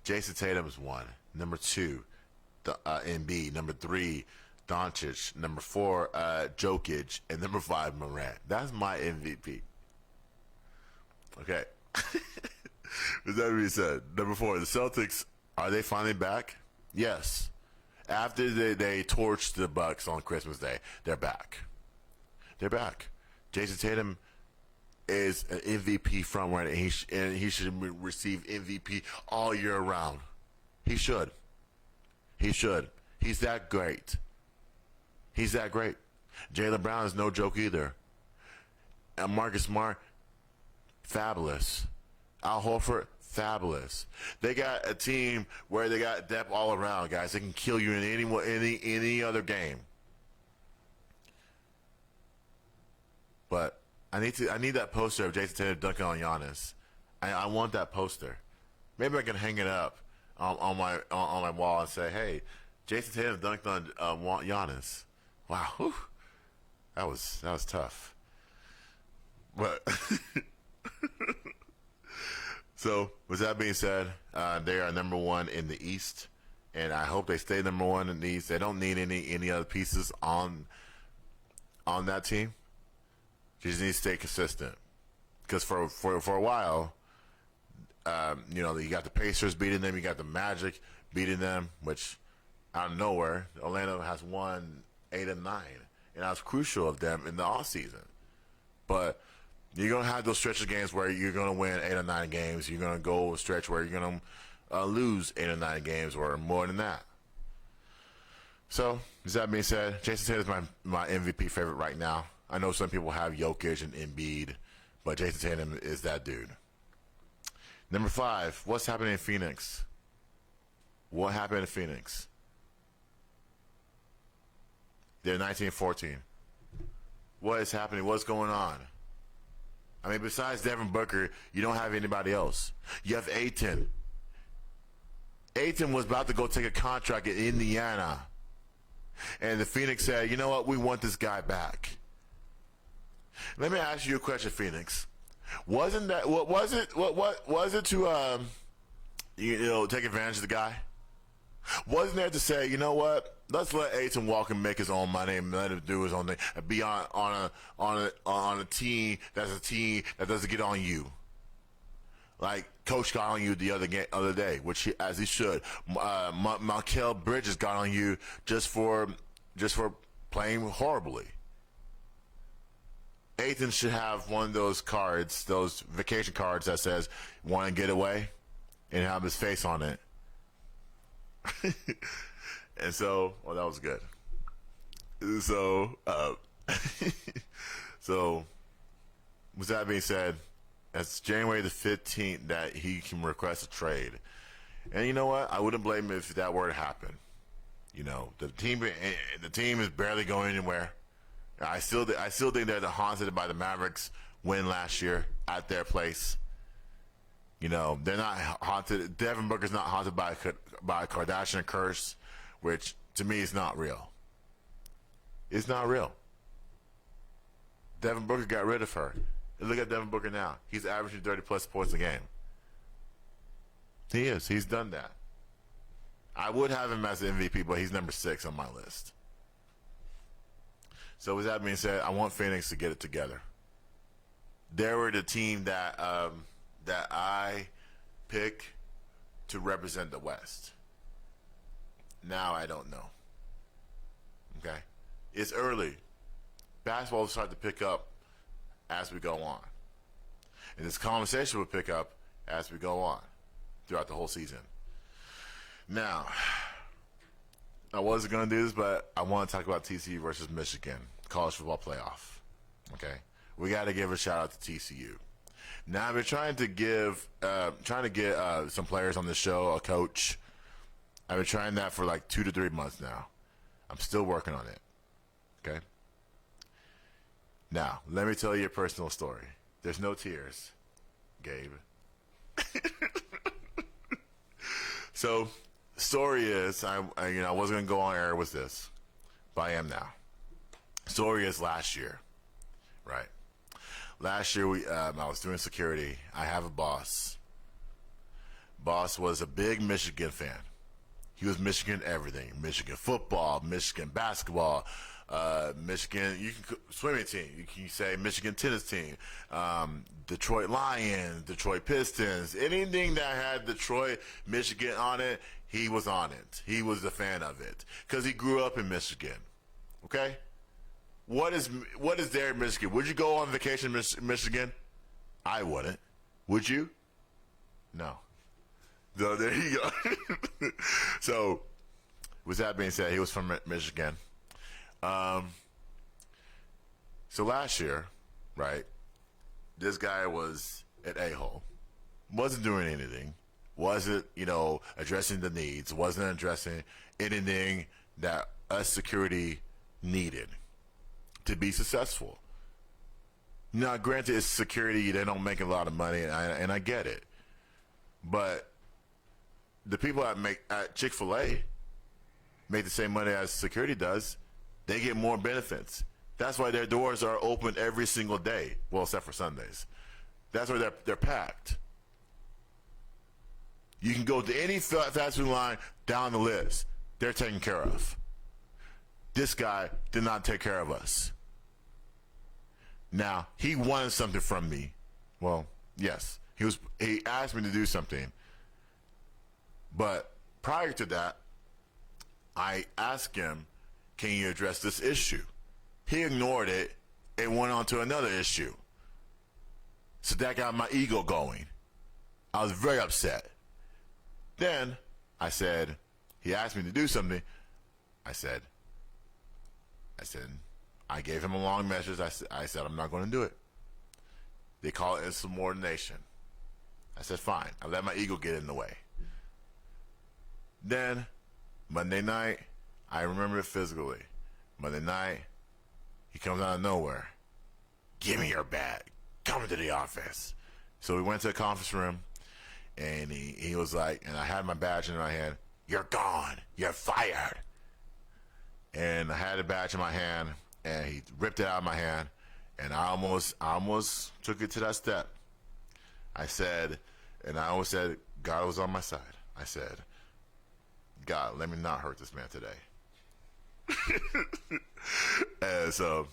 Jason Tatum's 1. Number 2, Embiid. Number 3, Doncic. Number 4, Jokic. And number 5, Morant. That's my MVP. Okay. With that being said, number 4, the Celtics, are they finally back? Yes. After they torched the Bucks on Christmas Day, they're back. They're back. Jason Tatum is an MVP frontrunner, and he should receive MVP all year round. He should. He should. He's that great. He's that great. Jaylen Brown is no joke either. And Marcus Smart, fabulous. Al Horford, fabulous. They got a team where they got depth all around, guys. They can kill you in any other game. But I need that poster of Jason Tatum dunking on Giannis. I want that poster. Maybe I can hang it up on my wall and say, "Hey, Jason Tatum dunked on Giannis." Wow, whew. That was tough. But so, with that being said, they are number 1 in the East, and I hope they stay number 1 in the East. They don't need any other pieces on that team. You just need to stay consistent, because for a while, you got the Pacers beating them, you got the Magic beating them, which out of nowhere, Orlando has won 8 and 9, and that was crucial of them in the offseason. But you're gonna have those stretch of games where you're gonna win 8 or 9 games. You're gonna go a stretch where you're gonna lose 8 or 9 games, or more than that. So, with that being said, Jason Tatum is my MVP favorite right now. I know some people have Jokic and Embiid, but Jason Tatum is that dude. Number 5, what's happening in Phoenix? What happened in Phoenix? They're 19-14. What is happening? What's going on? I mean, besides Devin Booker, you don't have anybody else. You have Ayton. Ayton was about to go take a contract in Indiana. And the Phoenix said, you know what? We want this guy back. Let me ask you a question, Phoenix. Wasn't that what was it to take advantage of the guy? Wasn't there to say, you know what? Let's let Ayton walk and make his own money and let him do his own thing and be on a team that's a team that doesn't get on you. Like Coach got on you the other day, which as he should. Mikal Bridges got on you just for playing horribly. Ayton should have one of those cards, those vacation cards that says "Want to get away," and have his face on it. And so, well, that was good. So, so, with that being said, it's January the 15th that he can request a trade. And you know what? I wouldn't blame him if that were to happen. You know, the team is barely going anywhere. I still think they're haunted by the Mavericks win last year at their place. You know, they're not haunted. Devin Booker's not haunted by a Kardashian curse, which to me is not real. It's not real. Devin Booker got rid of her. And look at Devin Booker now. He's averaging 30-plus points a game. He is. He's done that. I would have him as the MVP, but he's number 6 on my list. So with that being said, I want Phoenix to get it together. They were the team that I pick to represent the West. Now I don't know. Okay? It's early. Basketball will start to pick up as we go on. And this conversation will pick up as we go on throughout the whole season. Now, I wasn't going to do this, but I want to talk about TCU versus Michigan, college football playoff. Okay? We got to give a shout out to TCU. Now, I've been trying to get some players on the show, a coach. I've been trying that for like 2 to 3 months now. I'm still working on it. Okay? Now, let me tell you a personal story. There's no tears, Gabe. So, story is, I wasn't going to go on air with this, but I am now. Story is last year, right? Last year, I was doing security. I have a boss. Boss was a big Michigan fan. He was Michigan everything. Michigan football, Michigan basketball, Michigan swimming team. You can say Michigan tennis team, Detroit Lions, Detroit Pistons. Anything that had Detroit, Michigan on it, he was on it. He was a fan of it because he grew up in Michigan. Okay? What is there in Michigan? Would you go on vacation in Michigan? I wouldn't. Would you? No. So there you go. So, with that being said, he was from Michigan. So last year, right, this guy was an a-hole. Wasn't doing anything. Wasn't, addressing the needs. Wasn't addressing anything that us security needed to be successful. Now, granted, it's security. They don't make a lot of money, and I get it. But the people at Chick-fil-A make the same money as security does. They get more benefits. That's why their doors are open every single day. Well, except for Sundays. That's why they're packed. You can go to any fast food line down the list. They're taken care of. This guy did not take care of us. Now, he wanted something from me. Well, yes. He asked me to do something. But prior to that, I asked him, can you address this issue? He ignored it and went on to another issue. So that got my ego going. I was very upset. Then I said, he asked me to do something. I said, I gave him a long message. I said, I'm not going to do it. They call it insubordination. I said, fine. I let my ego get in the way. Then, Monday night, I remember it physically. Monday night, he comes out of nowhere. Give me your bag. Come into the office. So we went to the conference room, and he was like, and I had my badge in my hand. You're gone. You're fired. And I had the badge in my hand, and he ripped it out of my hand, and I almost took it to that step. I said, and I always said, God was on my side. I said, God, let me not hurt this man today. And so,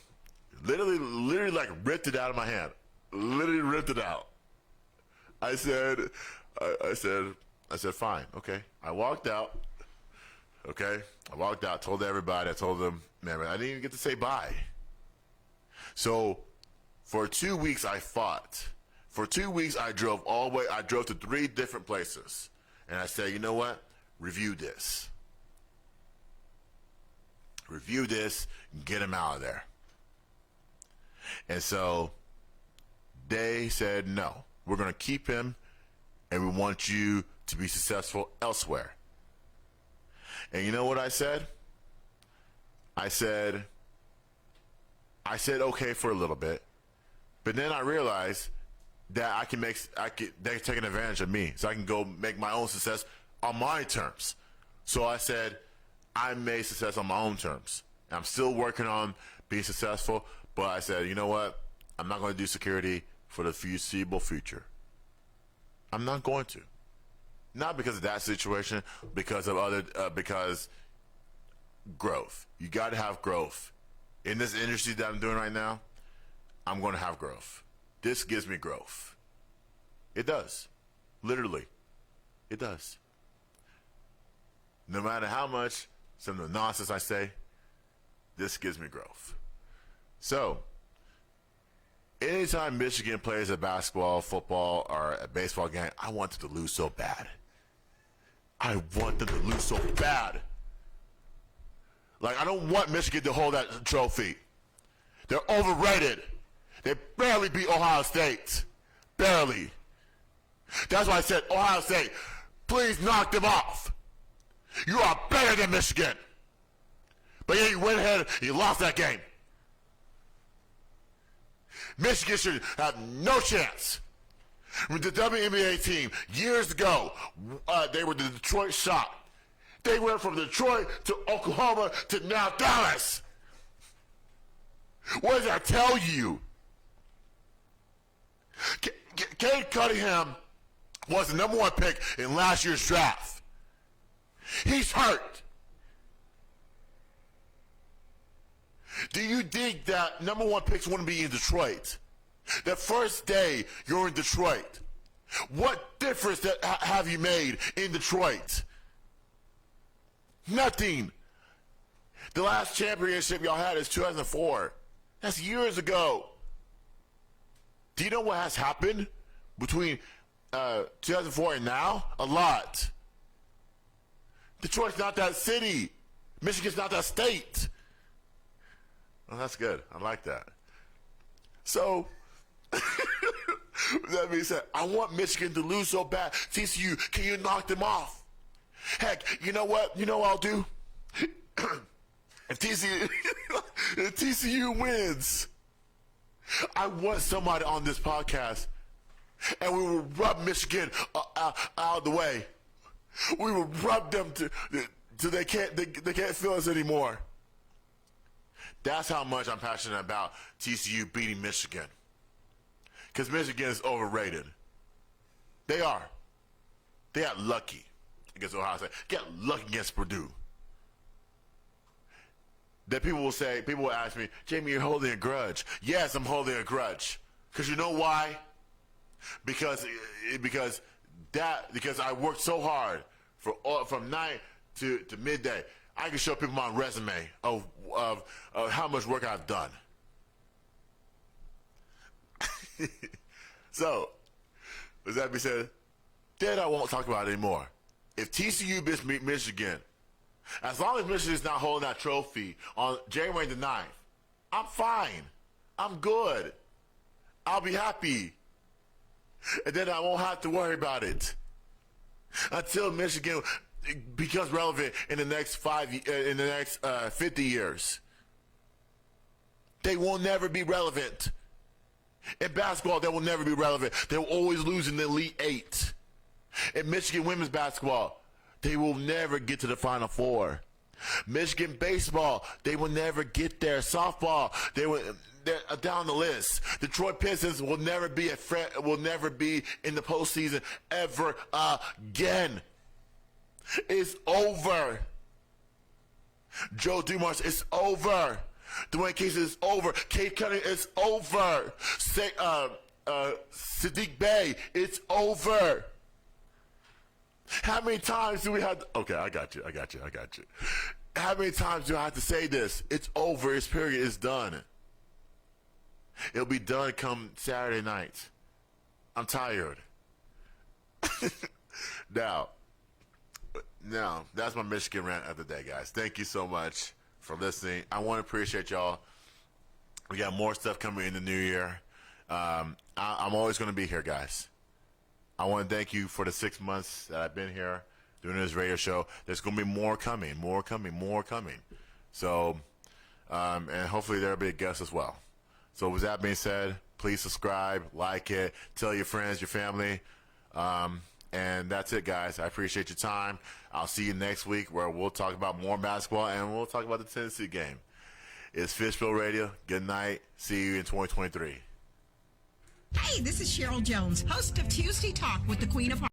literally like ripped it out of my hand. Literally ripped it out. I said, fine, okay. I walked out. Okay, I walked out, told everybody. I told them, man, I didn't even get to say bye. So, for 2 weeks, I fought. For 2 weeks, I drove all the way. I drove to 3 different places, and I said, you know what? Review this. Review this. Get him out of there. And so they said, no, we're going to keep him, and we want you to be successful elsewhere. And you know what I said? I said okay for a little bit, but then I realized that they're taking advantage of me, so I can go make my own success on my terms. So I said, I made success on my own terms. I'm still working on being successful, but I said, you know what? I'm not going to do security for the foreseeable future. I'm not going to. Not because of that situation, because growth. You got to have growth. In this industry that I'm doing right now, I'm going to have growth. This gives me growth. It does. Literally. It does. No matter how much some of the nonsense I say, this gives me growth. So, anytime Michigan plays a basketball, football, or a baseball game, I want them to lose so bad. I want them to lose so bad. Like, I don't want Michigan to hold that trophy. They're overrated. They barely beat Ohio State. Barely. That's why I said, Ohio State, please knock them off. You are better than Michigan. But yeah, you went ahead and you lost that game. Michigan should have no chance. The WNBA team, years ago, they were the Detroit Shock. They went from Detroit to Oklahoma to now Dallas. What does that tell you? Cade Cunningham was the number 1 pick in last year's draft. He's hurt. Do you think that number 1 picks wouldn't be in Detroit? The first day you're in Detroit, what difference have you made in Detroit? Nothing. The last championship y'all had is 2004. That's years ago. Do you know what has happened between 2004 and now? A lot. Detroit's not that city. Michigan's not that state. Well, that's good. I like that. So, that being said, I want Michigan to lose so bad. TCU, can you knock them off? Heck, you know what? You know what I'll do? If TCU wins, I want somebody on this podcast, and we will rub Michigan out of the way. We will rub them till they can't feel us anymore. That's how much I'm passionate about TCU beating Michigan. Because Michigan is overrated. They are. They got lucky against Ohio State. Get lucky against Purdue. That people will ask me, Jamie, you're holding a grudge. Yes, I'm holding a grudge. Because you know why? Because I worked so hard from 9 to midday. I can show people my resume of how much work I've done. So, with that being said, then I won't talk about it anymore. If TCU beat Michigan, as long as Michigan's not holding that trophy on January the 9th, I'm fine. I'm good. I'll be happy. And then I won't have to worry about it until Michigan becomes relevant in the next 50 years. They will never be relevant. In basketball, they will never be relevant. They will always lose in the Elite Eight. In Michigan women's basketball, they will never get to the Final Four. Michigan baseball, they will never get there. Softball, they're down the list. Detroit Pistons will never be in the postseason ever again. It's over. Joe Dumars, it's over. Dwayne Casey is over. Kate Cunningham, it's over. Sadiq Bey, it's over. How many times do we have to, okay, I got you. How many times do I have to say this? It's over. It's period. It's done. It'll be done come Saturday night. I'm tired. Now, that's my Michigan rant of the day, guys. Thank you so much for listening. I want to appreciate y'all. We got more stuff coming in the new year. I'm always going to be here, guys. I want to thank you for the 6 months that I've been here doing this radio show. There's going to be more coming. So, and hopefully there'll be a guest as well. So with that being said, please subscribe, like it, tell your friends, your family. And that's it, guys. I appreciate your time. I'll see you next week where we'll talk about more basketball and we'll talk about the Tennessee game. It's Fishbowl Radio. Good night. See you in 2023. Hey, this is Cheryl Jones, host of Tuesday Talk with the Queen of